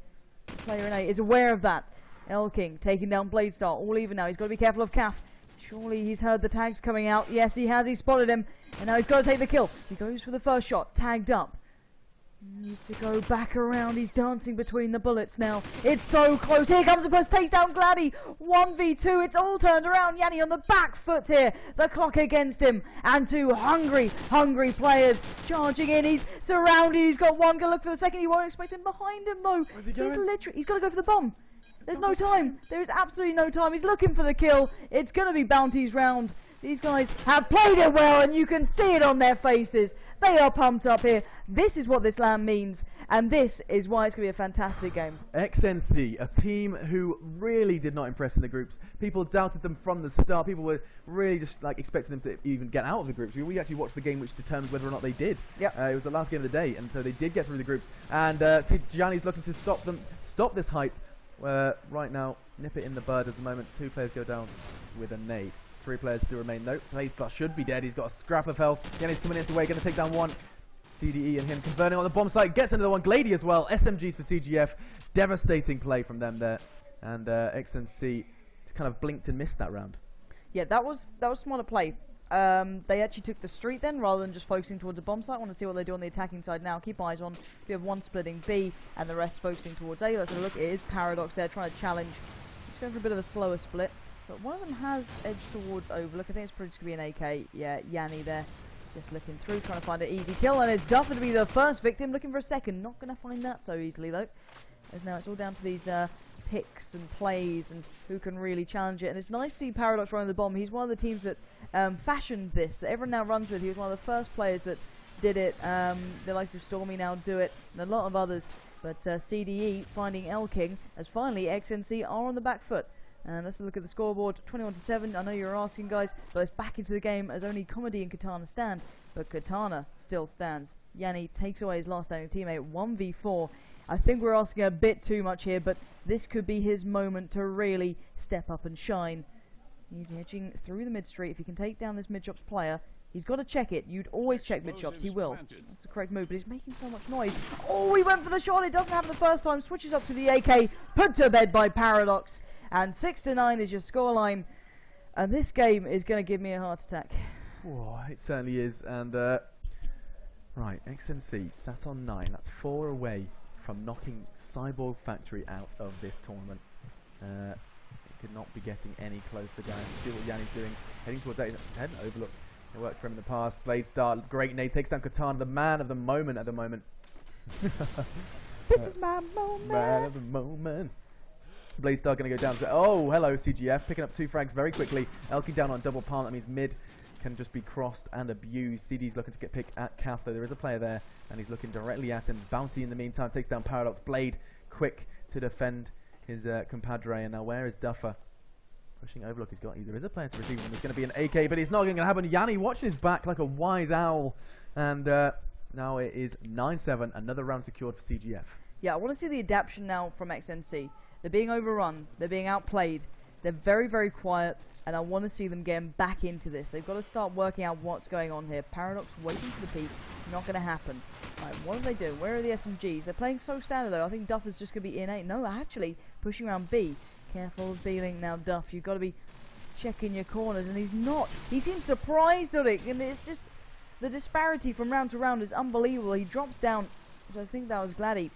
the player in A is aware of that. Elking taking down Bladestar. All even now. He's got to be careful of Calf. Surely he's heard the tags coming out. Yes, he has. He spotted him. And now he's got to take the kill. He goes for the first shot. Tagged up. Needs to go back around. He's dancing between the bullets now. It's so close. Here comes the burst. Takes down Gladdy. 1v2. It's all turned around. Yanni on the back foot here. The clock against him. And two hungry players charging in. He's surrounded. He's got one. Go look for the second. You won't expect him behind him though. Where's he going? He's got to go for the bomb. There's no time. There is absolutely no time. He's looking for the kill. It's going to be Bounty's round. These guys have played it well, and you can see it on their faces. They are pumped up here. This is what this LAN means, and this is why it's going to be a fantastic game. xNc, a team who really did not impress in the groups. People doubted them from the start. People were really just like expecting them to even get out of the groups. We actually watched the game which determined whether or not they did. Yep. It was the last game of the day, and so they did get through the groups. And see, Gianni's looking to stop this hype. Right now, nip it in the bud at the moment. Two players go down with a nade. Three players still remain. Nope, Bladestar should be dead. He's got a scrap of health. Yanni's coming into way, going to take down one. CDE and him converting on the bomb site. Gets another one. Glady as well. SMGs for CGF. Devastating play from them there. And xNc kind of blinked and missed that round. Yeah, that was smarter play. They actually took the street then, rather than just focusing towards a bomb site. I want to see what they do on the attacking side now. Keep eyes on. We have one splitting B, and the rest focusing towards A. Let's have a look. It is Paradox there, trying to challenge. Just going for a bit of a slower split. But one of them has edged towards Overlook. I think it's probably just going to be an AK. Yeah, Yanni there. Just looking through, trying to find an easy kill. And it's Duffer to be the first victim. Looking for a second. Not going to find that so easily, though. As now it's all down to these picks and plays and who can really challenge it. And it's nice to see Paradox running the bomb. He's one of the teams that fashioned this, that everyone now runs with. He was one of the first players that did it. The likes of Stormy now do it, and a lot of others. But CDE finding Elking, as finally xNc are on the back foot. And let's look at the scoreboard, 21-7. I know you're asking, guys, but it's back into the game as only Comedy and Katana stand. But Katana still stands. Yanni takes away his last standing teammate, 1v4. I think we're asking a bit too much here, but this could be his moment to really step up and shine. He's edging through the mid street. If he can take down this mid shops player, he's got to check it. You'd always check mid shops. He will. That's the correct move, but he's making so much noise. Oh, he went for the shot. It doesn't happen the first time. Switches up to the AK. Put to bed by Paradox. And 6-9 is your scoreline. And this game is going to give me a heart attack. Whoa, it certainly is. And right, xNc sat on 9. That's 4 away from knocking Cyborg Factory out of this tournament. It could not be getting any closer, guys. See what Yanni's doing. Heading towards that head. Overlook. It worked for him in the past. Bladestar, great nade. Takes down Katana, the man of the moment at the moment. This is my moment. Man of the moment. Bladestar going to go down. Oh, hello, CGF. Picking up 2 frags very quickly. Elking down on double palm. That means mid can just be crossed and abused. CD's looking to get picked at Calf, though. There is a player there, and he's looking directly at him. Bounty, in the meantime, takes down Paradox. Blade, quick to defend his compadre. And now where is Duffer? Pushing Overlook. He's got there is a player to receive him. There's going to be an AK, but it's not going to happen. Yanni watching his back like a wise owl. And now it is 9-7. Another round secured for CGF. Yeah, I want to see the adaptation now from xNc. They're being overrun. They're being outplayed. They're very, very quiet, and I want to see them getting back into this. They've got to start working out what's going on here. Paradox waiting for the peak. Not going to happen. Right, what are they doing? Where are the SMGs? They're playing so standard, though. I think Duffer's just going to be in A. No, actually, pushing around B. Careful of B-Link now, Duff. You've got to be checking your corners, and he's not. He seems surprised at it, and it's just the disparity from round to round is unbelievable. He drops down, which I think that was Gladdy,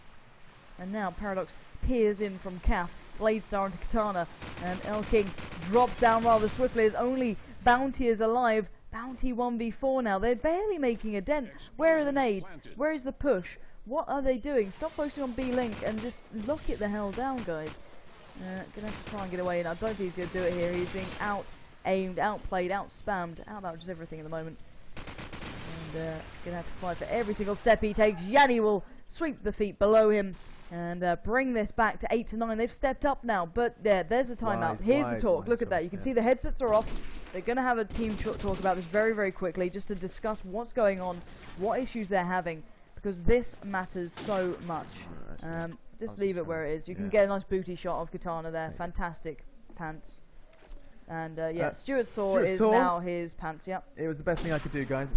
and now Paradox peers in from Calf. Bladestar into Katana, and El King drops down rather swiftly as only Bounty is alive. Bounty 1v4 now. They're barely making a dent. Where are the nades? Where is the push? What are they doing? Stop focusing on B-Link and just lock it the hell down, guys. Gonna have to try and get away, and I don't think he's gonna do it here. He's being out-aimed, outplayed, out-spammed, out about just everything at the moment. And gonna have to fight for every single step he takes. Yanni will sweep the feet below him and bring this back to 8 to 9. They've stepped up now, but there's a timeout. Here's the talk. Look at that. You can see the headsets are off. They're going to have a team talk about this very, very quickly, just to discuss what's going on, what issues they're having, because this matters so much. Just leave it where it is. You can get a nice booty shot of Katana there. Fantastic pants. And yeah, Stuart Saw is now his pants. Yep. It was the best thing I could do, guys.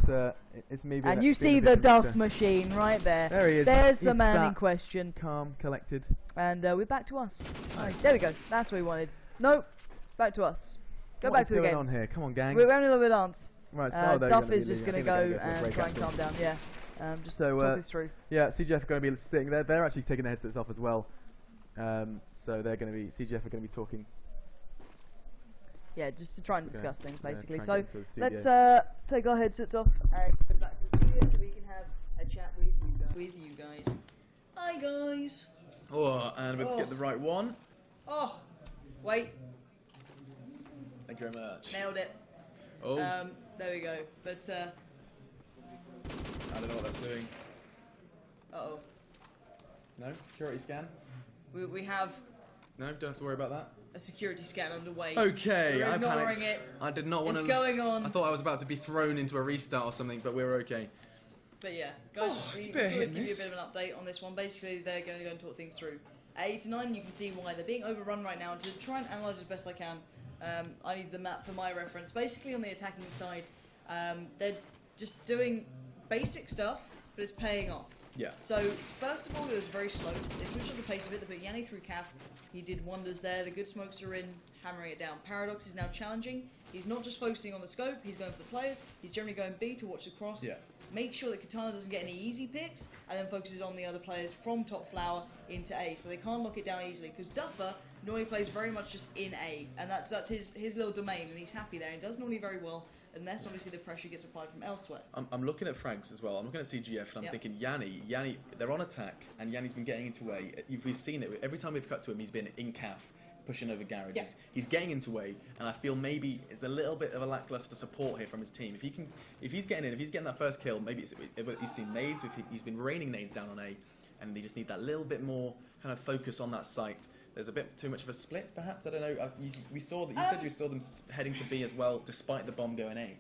It's me. And you see the Duff machine right there. There he is. There's the man in question. Calm, collected. And we're back to us. Right, there we go. That's what we wanted. Nope. Back to us. Go back to the game. What's going on here? Come on, gang. We're having a little bit of dance. Right, Duff is just going to go and try and calm down. Yeah. Just talk this through. Yeah, CGF are going to be sitting there. They're actually taking the headsets off as well. So they're going to be CGF are going to be talking. Yeah, just to try and discuss things, basically. So let's take our headsets off and go back to the studio so we can have a chat with you guys. Hi, guys. Oh, and we'll get the right one. Oh, wait. Thank you very much. Nailed it. Oh. There we go. But, I don't know what that's doing. uh-oh. No? Security scan? We have No? Don't have to worry about that? a security scan underway. Okay, We're I ignoring panicked. it. I did not want to... It's going on. I thought I was about to be thrown into a restart or something, but we were okay. But yeah, guys, it's we a bit thought hit we'd and give you a miss. bit of an update on this one. Basically, they're going to go and talk things through. At 8 to 9, you can see why they're being overrun right now. To try and analyse as best I can, I need the map for my reference. Basically, on the attacking side, they're just doing basic stuff, but it's paying off. Yeah. So, first of all, it was very slow. They switched up the pace of it. They put Yanni through Calf. He did wonders there. The good smokes are in, hammering it down. Paradox is now challenging. He's not just focusing on the scope. He's going for the players. He's generally going B to watch the cross. Yeah. Make sure that Katana doesn't get any easy picks, and then focuses on the other players from top flower into A, so they can't lock it down easily. Because Duffer normally plays very much just in A, and that's his little domain, and he's happy there. He does normally very well, unless obviously the pressure gets applied from elsewhere. I'm looking at Frank's as well. I'm looking at CGF, and I'm thinking Yanni, they're on attack, and Yanni's been getting into A. We've seen it. Every time we've cut to him, he's been in Calf, pushing over Garage. Yeah. He's getting into A, and I feel maybe it's a little bit of a lackluster support here from his team. If he's getting that first kill, maybe he's seen nades, he's been raining nades down on A, and they just need that little bit more kind of focus on that site. There's a bit too much of a split, perhaps. I don't know. We saw that you said you saw them heading to B as well, despite the bomb going A.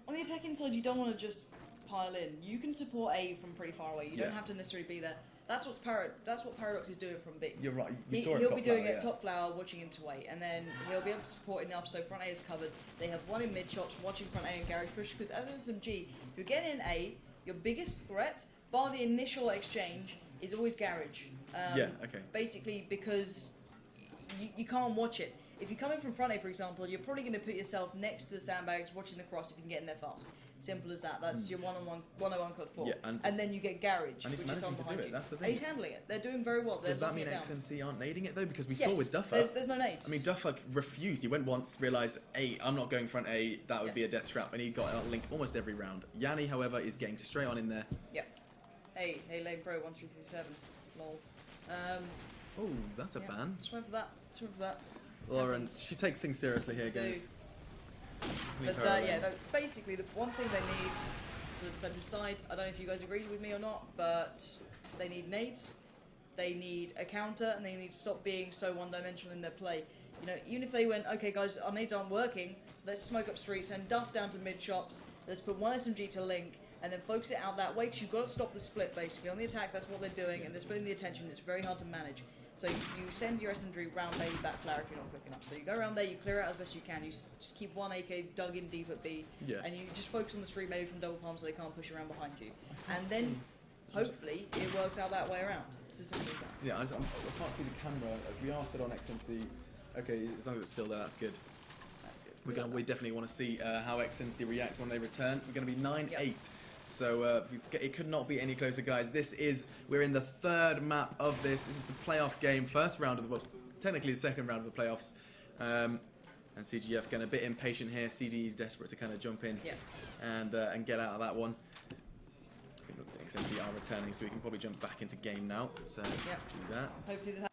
On the attacking side, you don't want to just pile in. You can support A from pretty far away. You don't have to necessarily be there. That's what Paradox is doing from B. You're right. He'll be doing it top flower, watching into A, and then he'll be able to support enough so front A is covered. They have one in mid shops, watching front A and garage push. Because as an SMG, if you're getting in A, your biggest threat, bar the initial exchange, is always garage. Basically, because you can't watch it. If you're coming from front A, for example, you're probably going to put yourself next to the sandbags, watching the cross if you can get in there fast. Simple as that. That's your 101 COD4. Yeah, and then you get garage, and he's which is on managing to behind do it. you. That's the thing. And he's handling it. They're doing very well. Does that mean xNc aren't nading it though? Because we yes, saw with Duffer. There's no nades. I mean, Duffer refused. He went once, realised, hey, I'm not going front A. That would be a death trap, and he got a link almost every round. Yanni, however, is getting straight on in there. Yep. Hey, Lane Pro 1337. Lol. Oh, that's a ban. Just went for that. Lauren, she takes things seriously here, guys. But no, basically the one thing they need for the defensive side, I don't know if you guys agree with me or not, but they need nades, they need a counter, and they need to stop being so one-dimensional in their play. You know, even if they went, okay guys, our nades aren't working, let's smoke up streets, send Duff down to mid shops, let's put one SMG to link, and then focus it out that way, because you've got to stop the split basically. On the attack, that's what they're doing, and they're splitting the attention, it's very hard to manage. So you send your SMG round maybe back flower if you're not quick enough. So you go around there, you clear out as best you can, you just keep one AK dug in deep at B, and you just focus on the street maybe from double palm so they can't push around behind you. And then, hopefully, it works out that way around. It's as simple as that. Yeah, I can't see the camera. We asked it on xNc Okay, as long as it's still there, that's good. That's good. We definitely want to see how xNc react when they return. We're going to be 9-8. So it could not be any closer, guys. We're in the third map of this. This is the playoff game, first round of the, well, technically the second round of the playoffs. And CGF getting a bit impatient here. CDE is desperate to kind of jump in and get out of that one. I think xNc are returning, so we can probably jump back into game now. So do that. Hopefully the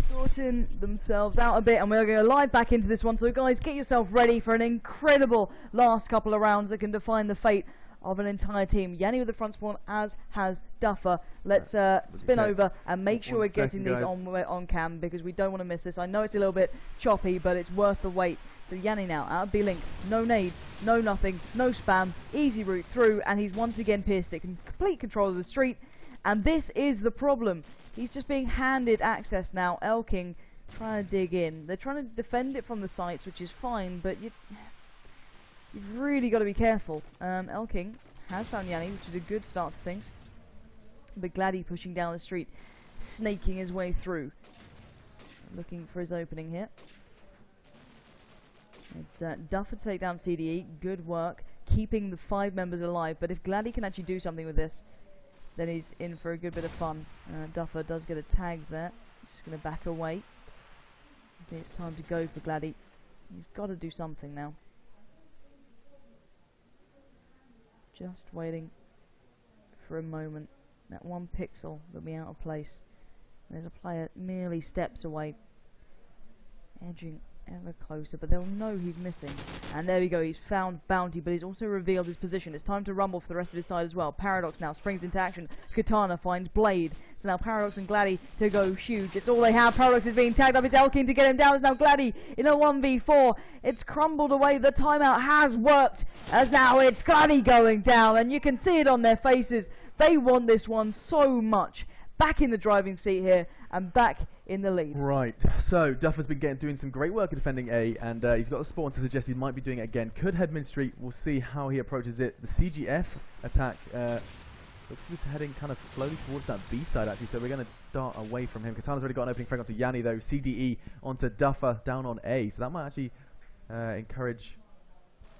Sorting themselves out a bit, and we're going to go live back into this one. So guys, get yourself ready for an incredible last couple of rounds that can define the fate of an entire team. Yanni with the front spawn, as has Duffer. Let's spin over and make sure we're getting these on cam, because we don't want to miss this. I know it's a little bit choppy, but it's worth the wait. So Yanni now out of B-Link, no nades, no nothing, no spam, easy route through, and he's once again pierced it, in complete control of the street. And this is the problem. He's just being handed access now. Elking trying to dig in. They're trying to defend it from the sites, which is fine, but you've really got to be careful. Elking has found Yanni, which is a good start to things. But Gladdy pushing down the street, snaking his way through. Looking for his opening here. It's Duffer to take down CDE. Good work. Keeping the 5 members alive. But if Gladdy can actually do something with this, then he's in for a good bit of fun. Duffer does get a tag there. Just going to back away. I think it's time to go for Gladdy. He's got to do something now. Just waiting for a moment. That one pixel will be out of place. There's a player merely steps away. Edging ever closer, but they'll know he's missing. And there we go, he's found Bounty, but he's also revealed his position. It's time to rumble for the rest of his side as well. Paradox now springs into action. Katana finds Blade. So now Paradox and Gladdy to go huge. It's all they have. Paradox is being tagged up. It's Elkin to get him down. It's now Gladdy in a 1v4. It's crumbled away. The timeout has worked, as now it's Gladdy going down, and you can see it on their faces. They want this one so much. Back in the driving seat here, and back in the lead. Right, so Duffer's been doing some great work at defending A, and he's got the spawn to suggest he might be doing it again. Could head mid street. We'll see how he approaches it. The CGF attack looks like he's heading kind of slowly towards that B side actually, so we're going to dart away from him. Katana's already got an opening frag onto Yanni though. CDE onto Duffer down on A, so that might actually encourage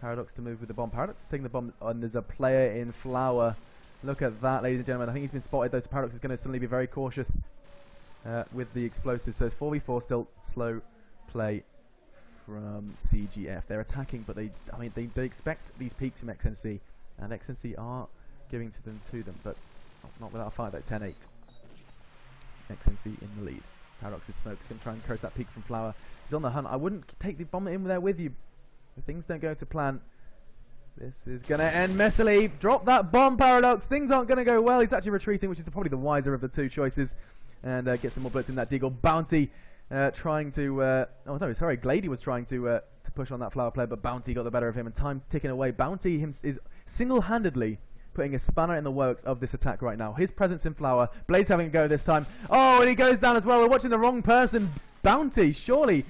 Paradox to move with the bomb. Paradox is taking the bomb, and there's a player in Flower. Look at that, ladies and gentlemen. I think he's been spotted though, so Paradox is going to suddenly be very cautious with the explosives. So 4v4, still slow play from CGF. They're attacking, but they expect these peaks from xNc, and xNc are giving to them, but not without a fight. Though 10-8. xNc in the lead. Paradox's smoke is going to try and encourage that peak from Flower. He's on the hunt. I wouldn't take the bomb in there with you. If things don't go to plan, this is going to end messily. Drop that bomb, Paradox. Things aren't going to go well. He's actually retreating, which is probably the wiser of the two choices. And get some more bullets in that Deagle. Bounty trying to... oh, no, sorry. Glady was trying to push on that Flower player, but Bounty got the better of him, and time ticking away. Bounty is single-handedly putting a spanner in the works of this attack right now. His presence in Flower. Blade's having a go this time. Oh, and he goes down as well. We're watching the wrong person. Bounty, surely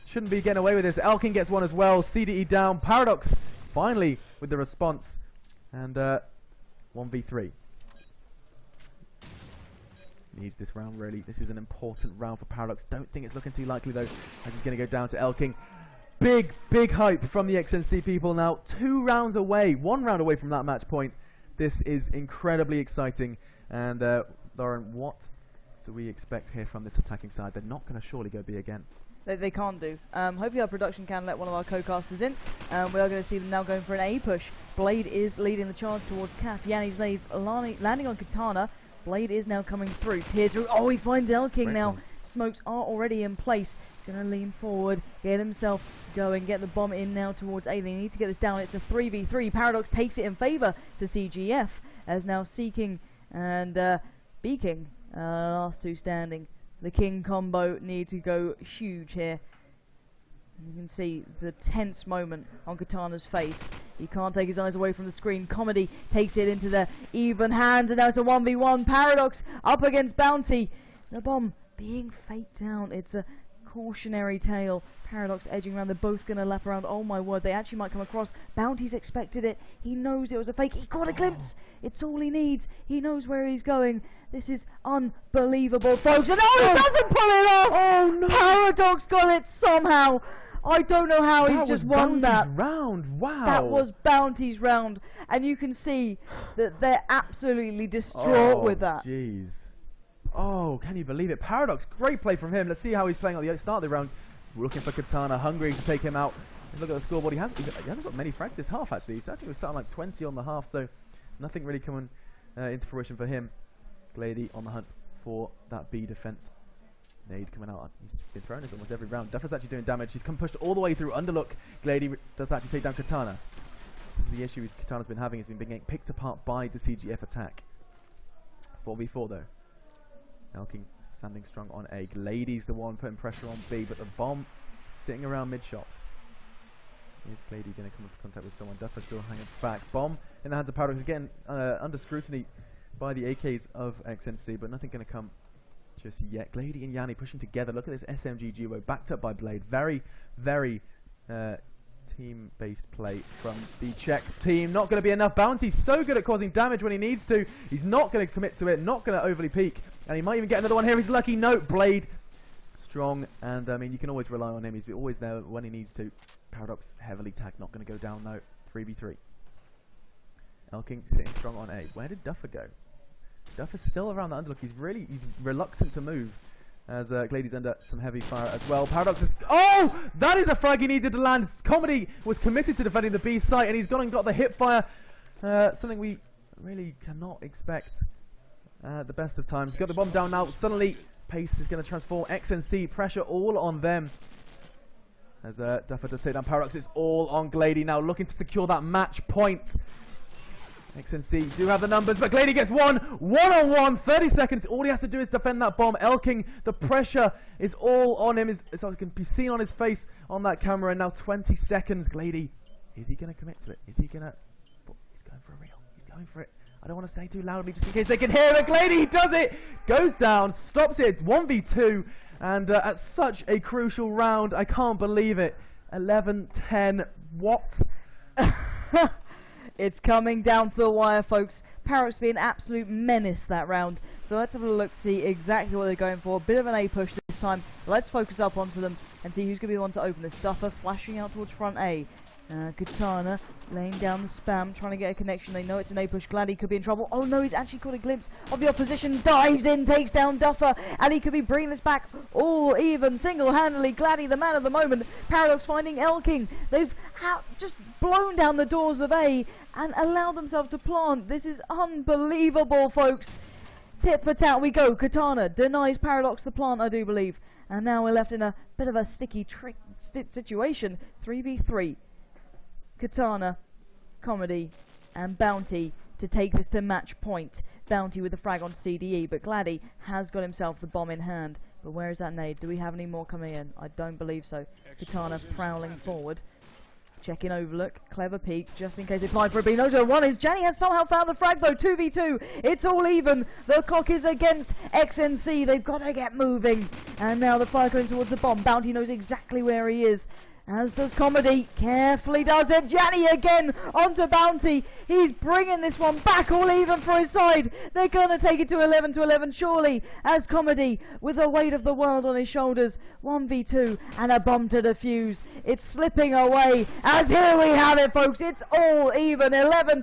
shouldn't be getting away with this. Elkin gets one as well. CDE down. Paradox finally with the response, and 1v3. Needs this round really. This is an important round for Paradox. Don't think it's looking too likely though, as he's going to go down to Elking. Big hype from the xNc people now. 2 rounds away, 1 round away from that match point. This is incredibly exciting. And Lauren, what do we expect here from this attacking side? They're not going to surely go B again. They can't do. Hopefully our production can let one of our co-casters in. We are going to see them now going for an A push. Blade is leading the charge towards Caf. Yanni's landing on Katana. Blade is now coming through. Peers through. Oh, he finds Elking now. Smokes are already in place. Going to lean forward, get himself going, get the bomb in now towards A. They need to get this down. It's a 3v3. Paradox takes it in favour to CGF, as now Seeking and B-King, last two standing. The King combo need to go huge here. You can see the tense moment on Katana's face. He can't take his eyes away from the screen. Comedy takes it into the even hands, and now it's a 1v1. Paradox up against Bounty. The bomb being faked down. It's a cautionary tale. Paradox edging around. They're both going to lap around. Oh my word, they actually might come across. Bounty's expected it. He knows it was a fake. He caught a glimpse. It's all he needs. He knows where he's going. This is unbelievable, folks. And he doesn't pull it off. Oh no. Paradox got it somehow. I don't know how he's just won that. Round. Wow. That was Bounty's round. And you can see that they're absolutely distraught with that. Jeez. Oh, can you believe it? Paradox, great play from him. Let's see how he's playing at the start of the rounds. We're looking for Katana, hungry to take him out. And look at the scoreboard. He hasn't got many frags this half, actually. I think he was sat on like 20 on the half, so nothing really coming into fruition for him. Glady on the hunt for that B defense. Nade coming out. He's been thrown this almost every round. Duffer's actually doing damage. He's come pushed all the way through. Underlook. Glady does actually take down Katana. This is the issue Katana's been having. He's been getting picked apart by the CGF attack. 4v4 though. Elking standing strong on A. Glady's the one putting pressure on B, but the bomb sitting around mid shops. Is Glady going to come into contact with someone? Duffer still hanging back. Bomb in the hands of Paradox. Again, under scrutiny by the AKs of xNc, but nothing going to come just yet. Glady and Yanni pushing together. Look at this SMG duo backed up by Blade. Very, very team-based play from the Czech team. Not going to be enough. Bounty so good at causing damage when he needs to. He's not going to commit to it. Not going to overly peak. And he might even get another one here. He's lucky. No, Blade strong. And I mean, you can always rely on him. He's always there when he needs to. Paradox heavily tagged. Not going to go down though. 3v3. Elking sitting strong on A. Where did Duffer go? Duffer's still around the underlook. He's reluctant to move as Glady's under some heavy fire as well. Paradox is... Oh! That is a frag he needed to land. Comedy was committed to defending the B site, and he's gone and got the hip fire. Something we really cannot expect the best of times. He's got the bomb down now. Suddenly, pace is going to transform. xNc, pressure all on them. As Duffer does take down Paradox, it's all on Glady now, looking to secure that match point. xNc do have the numbers, but Glady gets one-on-one, 30 seconds. All he has to do is defend that bomb. Elking, the pressure is all on him. It can be seen on his face on that camera. And now 20 seconds. Glady, is he going to commit to it? Is he going to... He's going for a reel. He's going for it. I don't want to say too loudly just in case they can hear it. Glady does it. Goes down, stops it. 1v2. And at such a crucial round, I can't believe it. 11-10. What? It's coming down to the wire, folks. Paradox being an absolute menace that round. So let's have a look, see exactly what they're going for. A bit of an A push this time. Let's focus up onto them and see who's going to be the one to open this. Duffer flashing out towards front A. Katana laying down the spam, trying to get a connection. They know it's an A push. Glady could be in trouble. Oh no, he's actually caught a glimpse of the opposition. Dives in, takes down Duffer, and he could be bringing this back all even, single-handedly. Glady, the man of the moment. Paradox finding Elking. They've just blown down the doors of A and allowed themselves to plant. This is unbelievable, folks. Tit for tat we go. Katana denies Paradox the plant, I do believe. And now we're left in a bit of a sticky situation. 3v3. Katana, Comedy, and Bounty to take this to match point. Bounty with the frag on CDE, but Glady has got himself the bomb in hand. But where is that nade? Do we have any more coming in? I don't believe so. Katana prowling forward. Checking overlook. Clever peek, just in case they fly for a B. No, one is Jenny has somehow found the frag though. 2v2. It's all even. The clock is against xNc. They've got to get moving. And now the fire going towards the bomb. Bounty knows exactly where he is. As does Comedy. Carefully does it. Janny again onto Bounty. He's bringing this one back all even for his side. They're going to take it to 11 surely. As Comedy, with the weight of the world on his shoulders. 1v2 and a bomb to defuse. It's slipping away. As here we have it, folks. It's all even. 11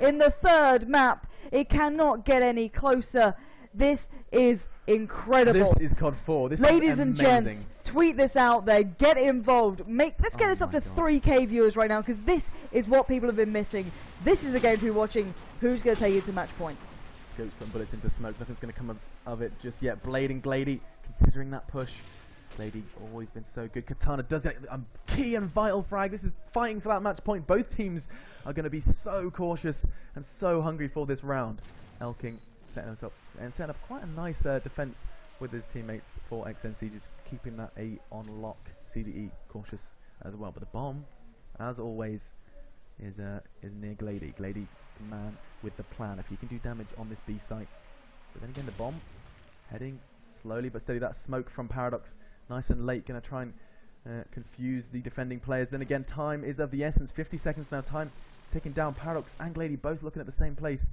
in the third map. It cannot get any closer. This is incredible. This is COD4. This Ladies is and amazing. gents, tweet this out there. Get involved. Let's get this up to 3K viewers right now, because this is what people have been missing. This is the game to be watching. Who's going to take it to match point? Scopes putting bullets into smoke. Nothing's going to come of it just yet. Blade and Glady considering that push. Glady always been so good. Katana does it. Key and vital frag. This is fighting for that match point. Both teams are going to be so cautious and so hungry for this round. Elking setting us up and setting up quite a nice defense with his teammates for xNc, just keeping that A on lock. CDE cautious as well, but the bomb, as always, is near Glady. Glady, the man with the plan. If he can do damage on this B site, but then again the bomb heading slowly but steady. That smoke from Paradox nice and late, going to try and confuse the defending players. Then again, time is of the essence. 50 seconds now. Time taking down Paradox and Glady, both looking at the same place.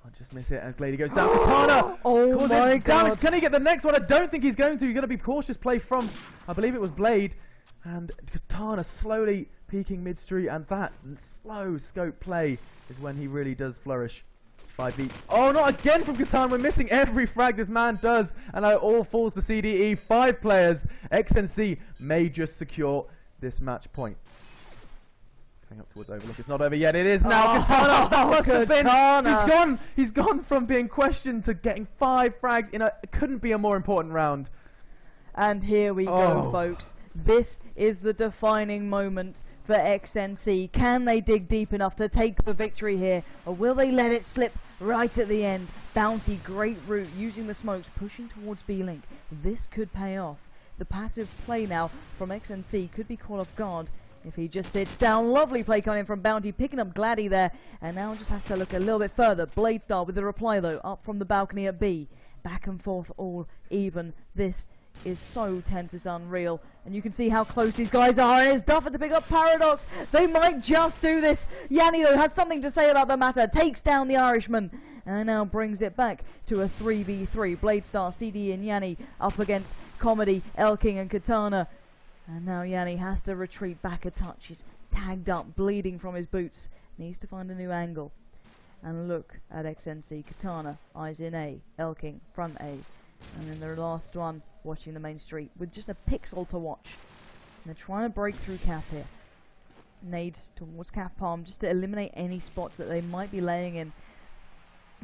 I just miss it as Glady goes down. Katana! Oh my God. Can he get the next one? I don't think he's going to. You're going to be cautious play from, I believe it was Blade. And Katana slowly peeking mid-street, and that slow scope play is when he really does flourish. 5v. Oh, not again from Katana. We're missing every frag this man does. And it all falls to CDE. 5 players. xNc may just secure this match point. Coming up towards Overlook. It's not over yet. It is now. Katana. That must have been. He's gone from being questioned to getting 5 frags in a. It couldn't be a more important round. And here we go, folks. This is the defining moment for xNc. Can they dig deep enough to take the victory here, or will they let it slip right at the end? Bounty, great route, using the smokes, pushing towards B-Link. This could pay off. The passive play now from xNc could be caught off guard if he just sits down. Lovely play coming in from Bounty, picking up Glady there, and now just has to look a little bit further. Bladestar with the reply though, up from the balcony at B. Back and forth all even. This is so tense, it's unreal, and you can see how close these guys are. And it's Duffer to pick up Paradox. They might just do this. Yanni though has something to say about the matter, takes down the Irishman and now brings it back to a 3v3. Bladestar, CD and Yanni up against Comedy, Elking and Katana, and now Yanni has to retreat back a touch. He's tagged up, bleeding from his boots, needs to find a new angle. And look at xNc. Katana, eyes in A, Elking front A, and then the last one watching the main street with just a pixel to watch. And they're trying to break through Cap here. Nades towards Cap Palm just to eliminate any spots that they might be laying in.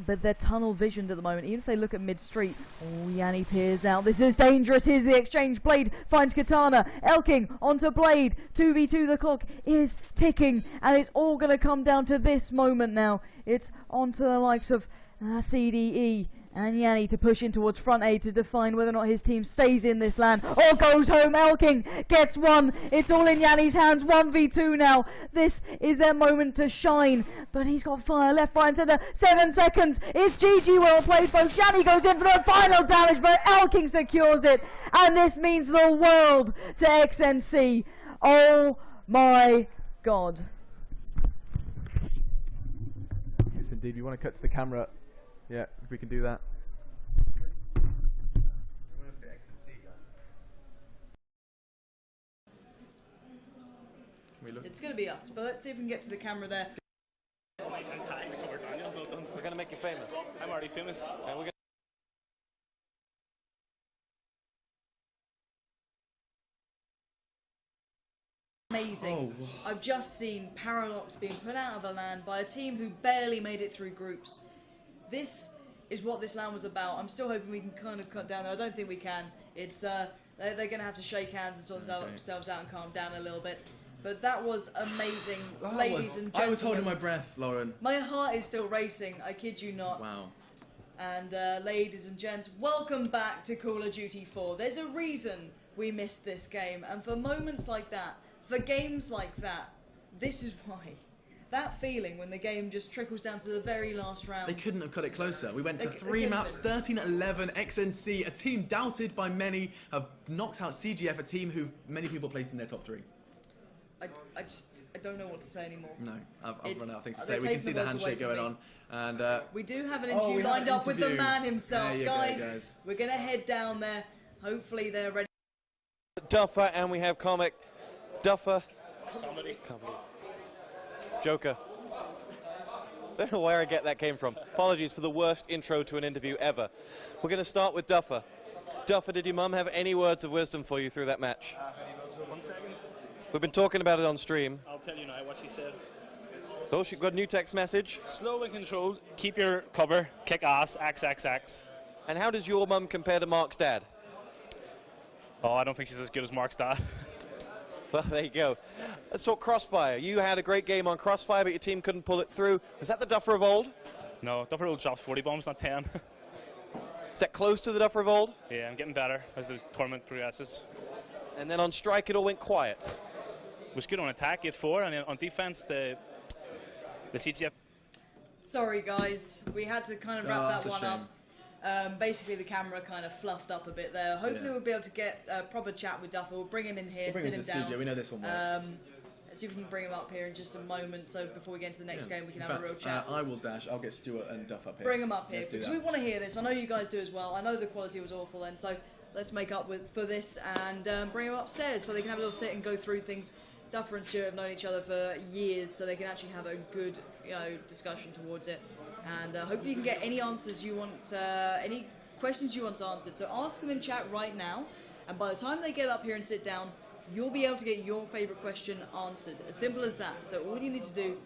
But they're tunnel visioned at the moment. Even if they look at mid-street. Oh, Yanni peers out. This is dangerous. Here's the exchange. Blade finds Katana. Elking onto Blade. 2v2. The clock is ticking. And it's all going to come down to this moment now. It's onto the likes of CDE and Yanni to push in towards front A to define whether or not his team stays in this LAN or goes home. Elking gets one. It's all in Yanni's hands. 1v2 now. This is their moment to shine. But he's got fire left, right and centre. 7 seconds. It's GG. Well played, folks. Yanni goes in for the final damage, but Elking secures it. And this means the world to xNc. Oh my God. Yes, indeed. You want to cut to the camera. Yeah, if we can do that. It's going to be us, but let's see if we can get to the camera there. We're going to make you famous. I'm already famous. And we're gonna Amazing. Oh. I've just seen Paradox being put out of a LAN by a team who barely made it through groups. This is what this LAN was about. I'm still hoping we can kind of cut down there. I don't think we can. It's they're going to have to shake hands and sort themselves out and calm down a little bit. But that was amazing, ladies and gentlemen. I was holding my breath, Lauren. My heart is still racing. I kid you not. Wow. And ladies and gents, welcome back to Call of Duty 4. There's a reason we missed this game, and for moments like that, for games like that, this is why. That feeling when the game just trickles down to the very last round. They couldn't have cut it closer. We went to 3 maps, 13-11, xNc, a team doubted by many, have knocked out CGF, a team who many people placed in their top 3. I don't know what to say anymore. No, I've run out of things to say. We can see the handshake going on. And we do have an interview lined up with the man himself. There you guys, go, guys. We're going to head down there. Hopefully they're ready. Duffer, and we have Comic. Duffer. Comedy. Joker. I don't know where I get that came from. Apologies for the worst intro to an interview ever. We're going to start with Duffer. Duffer, did your mum have any words of wisdom for you through that match? 1 second. We've been talking about it on stream. I'll tell you now what she said. Oh, she got a new text message. Slow and controlled, keep your cover, kick ass, XXX. And how does your mum compare to Mark's dad? Oh, I don't think she's as good as Mark's dad. Well, there you go. Let's talk Crossfire. You had a great game on Crossfire, but your team couldn't pull it through. Was that the Duffer of old? No, Duffer old drops 40 bombs, not 10. Is that close to the Duffer of old? Yeah, I'm getting better as the tournament progresses. And then on strike, it all went quiet. It was good on attack, 8-4, and then on defense, the CGF. Sorry guys, we had to kind of wrap that one up. Basically, the camera kind of fluffed up a bit there. Hopefully, we'll be able to get a proper chat with Duffer. We'll bring him in here, We'll bring sit him him to the down. studio. We know this one works. Let's see if we can bring him up here in just a moment. So before we get into the next game, we can In have fact, a real chat. I will dash. I'll get Stuart and Duff up here. Bring him up here Let's do because that. we want to hear this. I know you guys do as well. I know the quality was awful then, so let's make up for this and bring him upstairs so they can have a little sit and go through things. Duffer and Stuart have known each other for years, so they can actually have a good, discussion towards it. And hopefully you can get any answers you want, any questions you want answered. So ask them in chat right now, and by the time they get up here and sit down, you'll be able to get your favourite question answered. As simple as that. So all you need to do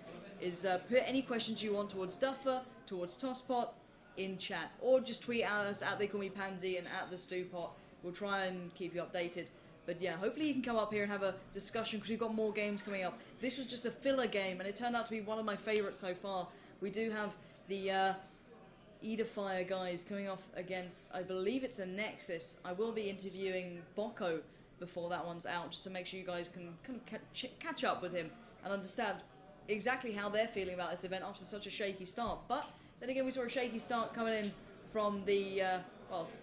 is put any questions you want towards Duffer, towards Tosspot, in chat, or just tweet at us at They Call Me Pansy and at the Stewpot. We'll try and keep you updated. But yeah, hopefully you can come up here and have a discussion because we've got more games coming up. This was just a filler game, and it turned out to be one of my favourites so far. We do have the Edifier guys coming off against, I believe it's a Nexus. I will be interviewing Bocco before that one's out, just to make sure you guys can kind of catch up with him and understand exactly how they're feeling about this event after such a shaky start. But then again, we saw a shaky start coming in from the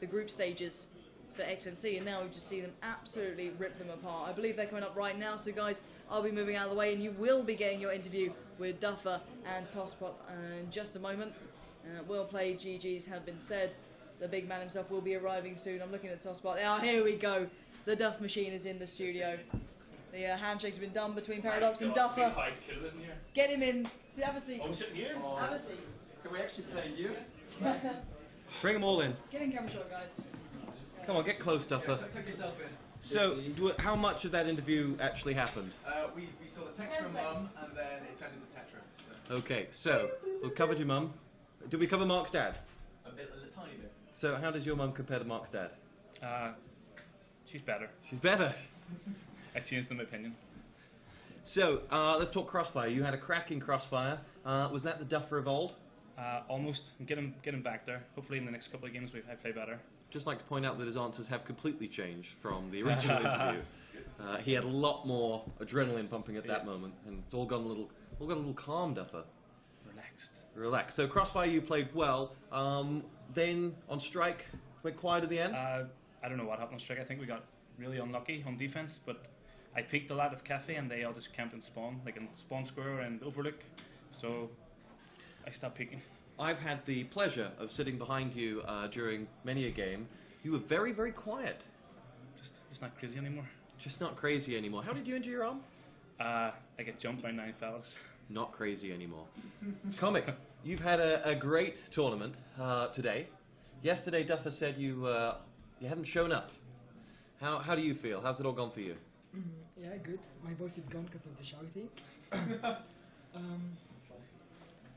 the group stages for xNc, and now we just see them absolutely rip them apart. I believe they're coming up right now, so guys, I'll be moving out of the way, and you will be getting your interview with Duffer and Tosspot in just a moment. Well played, GGs have been said. The big man himself will be arriving soon. I'm looking at Tosspot. Oh, here we go. The Duff machine is in the studio. The handshakes have been done between Paradox and Duffer. Get him in. Have a seat. Oh, we're sitting here? Have a seat. Can we actually play you? Bring them all in. Get in camera shot, guys. Come on, get close, Duffer. Tuck yourself in. So, how much of that interview actually happened? We saw the text from Mum, and then it turned into Tetris. So. Okay, so, we covered your mum. Did we cover Mark's dad? A tiny bit. So, how does your mum compare to Mark's dad? She's better. She's better. I changed my opinion. So, let's talk Crossfire. You had a cracking Crossfire. Was that the Duffer of old? Almost. Get him back there. Hopefully in the next couple of games I play better. Just like to point out that his answers have completely changed from the original interview. He had a lot more adrenaline pumping at that moment, and it's all gone a little calm, Duffer. Relaxed. So Crossfire, you played well. Then on Strike, went quiet at the end. I don't know what happened on Strike. I think we got really unlucky on defense, but I peeked a lot of Cafe, and they all just camped in spawn, like in spawn square and overlook. So I stopped peeking. I've had the pleasure of sitting behind you during many a game. You were very, very quiet. Just not crazy anymore. Just not crazy anymore. How did you injure your arm? I get jumped by 9 fellas. Not crazy anymore. Comic, you've had a great tournament today. Yesterday, Duffer said you hadn't shown up. How do you feel? How's it all gone for you? Yeah, good. My voice is gone because of the shouting.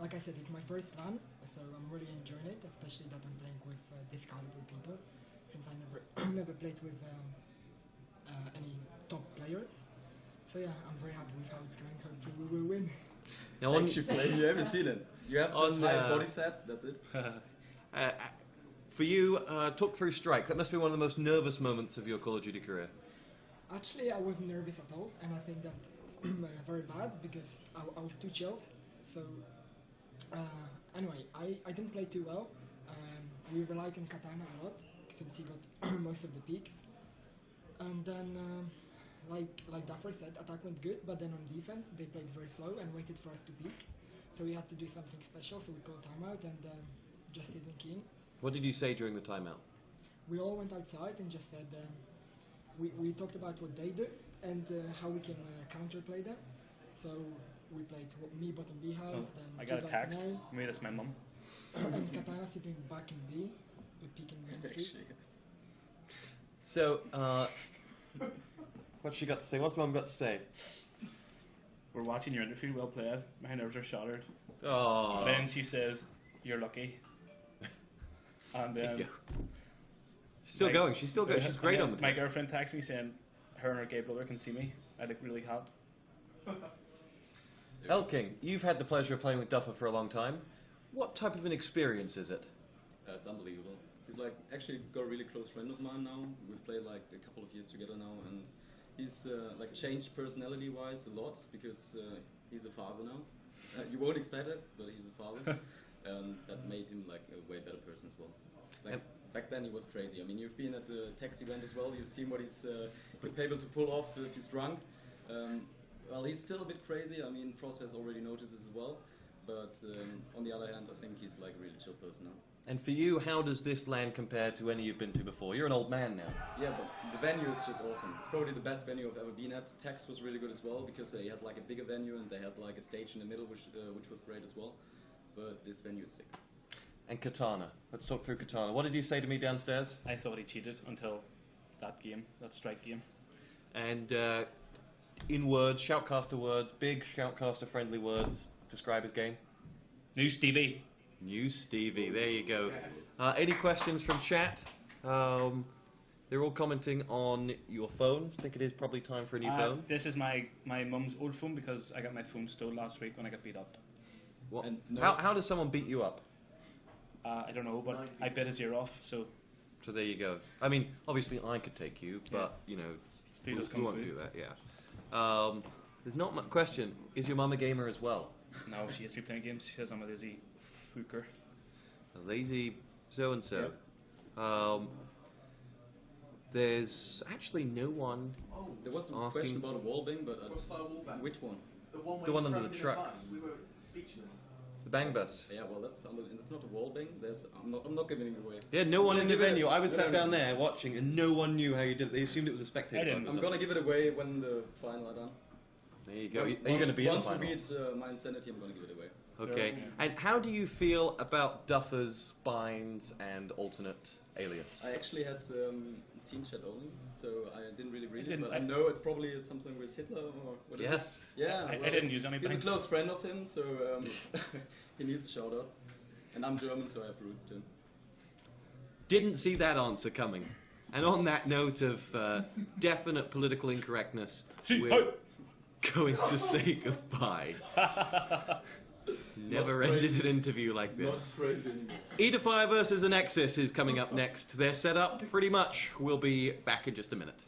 Like I said, it's my first LAN, so I'm really enjoying it, especially that I'm playing with this caliber people, since I never played with any top players. So yeah, I'm very happy with how it's going. Hopefully we will win. Now You haven't seen it. You have just high body fat, that's it. For you, talk through Strike. That must be one of the most nervous moments of your Call of Duty career. Actually, I wasn't nervous at all, and I think that's very bad because I was too chilled. So anyway, I didn't play too well. We relied on Katana a lot since he got most of the peaks. And then, like Duffer said, attack went good, but then on defense they played very slow and waited for us to peak. So we had to do something special. So we called timeout and just didn't keen. What did you say during the timeout? We all went outside and just said we talked about what they do and how we can counterplay them. So we played me bottom B house. Then I got a text. A. Maybe that's my mum. And Katana sitting back in B, but peeking Main Street. So, what's she got to say? What's Mum got to say? We're watching your interview. Well played. My nerves are shattered. Oh. Then she says, "You're lucky." And then she's still going. She's still going. She's great on the My text. girlfriend texts me saying her and her gay brother can see me. I look really hot. Elking, you've had the pleasure of playing with Duffer for a long time. What type of an experience is it? It's unbelievable. He's like actually got a really close friend of mine now. We've played like a couple of years together now, and he's like changed personality-wise a lot because he's a father now. You won't expect it, but he's a father, and that made him like a way better person as well. Like, back then he was crazy. I mean, you've been at the Tex event as well. You've seen what he's capable to pull off if he's drunk. Well, he's still a bit crazy. I mean, Frost has already noticed as well. But on the other hand, I think he's like a really chill person now. And for you, how does this LAN compare to any you've been to before? You're an old man now. Yeah, but the venue is just awesome. It's probably the best venue I've ever been at. Tex was really good as well because they had like a bigger venue and they had like a stage in the middle, which was great as well. But this venue is sick. And Katana. Let's talk through Katana. What did you say to me downstairs? I thought he cheated until that game, that strike game. And in words, Shoutcaster words, big Shoutcaster friendly words, describe his game. New Stevie. New Stevie, there you go. Any questions from chat? They're all commenting on your phone. I think it is probably time for a new phone. This is my mum's old phone because I got my phone stolen last week when I got beat up. What? How does someone beat you up? I don't know, but I bit his ear off, so... So there you go. I mean, obviously I could take you, but, you know, Steve does we won't do that, yeah. There's not much question. Is your mum a gamer as well? No, she has to be playing games. She says I'm a lazy fucker. A lazy so-and-so. Yeah. There's actually no one There was a asking... question about a wall bang, but which one? The one under the truck. We were speechless. The bang bus. Yeah, well, that's not a wall bang. I'm not giving it away. Yeah, no one in the venue. I was sat down there watching, and no one knew how you did it. They assumed it was a spectator. I'm gonna give it away when the final are done. There you go. Are you going to be in the final? Once we beat my Insanity, I'm gonna give it away. Okay. And how do you feel about Duffers, binds, and alternate alias? I actually had team chat only, so I didn't really read it. But I know it's probably something with Hitler or what is it? Yeah. I didn't use any He's banks. a close friend of him, so he needs a shout out. And I'm German, so I have roots to him. Didn't see that answer coming. And on that note of definite political incorrectness, we're going to say goodbye. Never ended an interview like this. Not crazy anymore. E-Defy versus an Nexus is coming up next. They're set up pretty much. We'll be back in just a minute.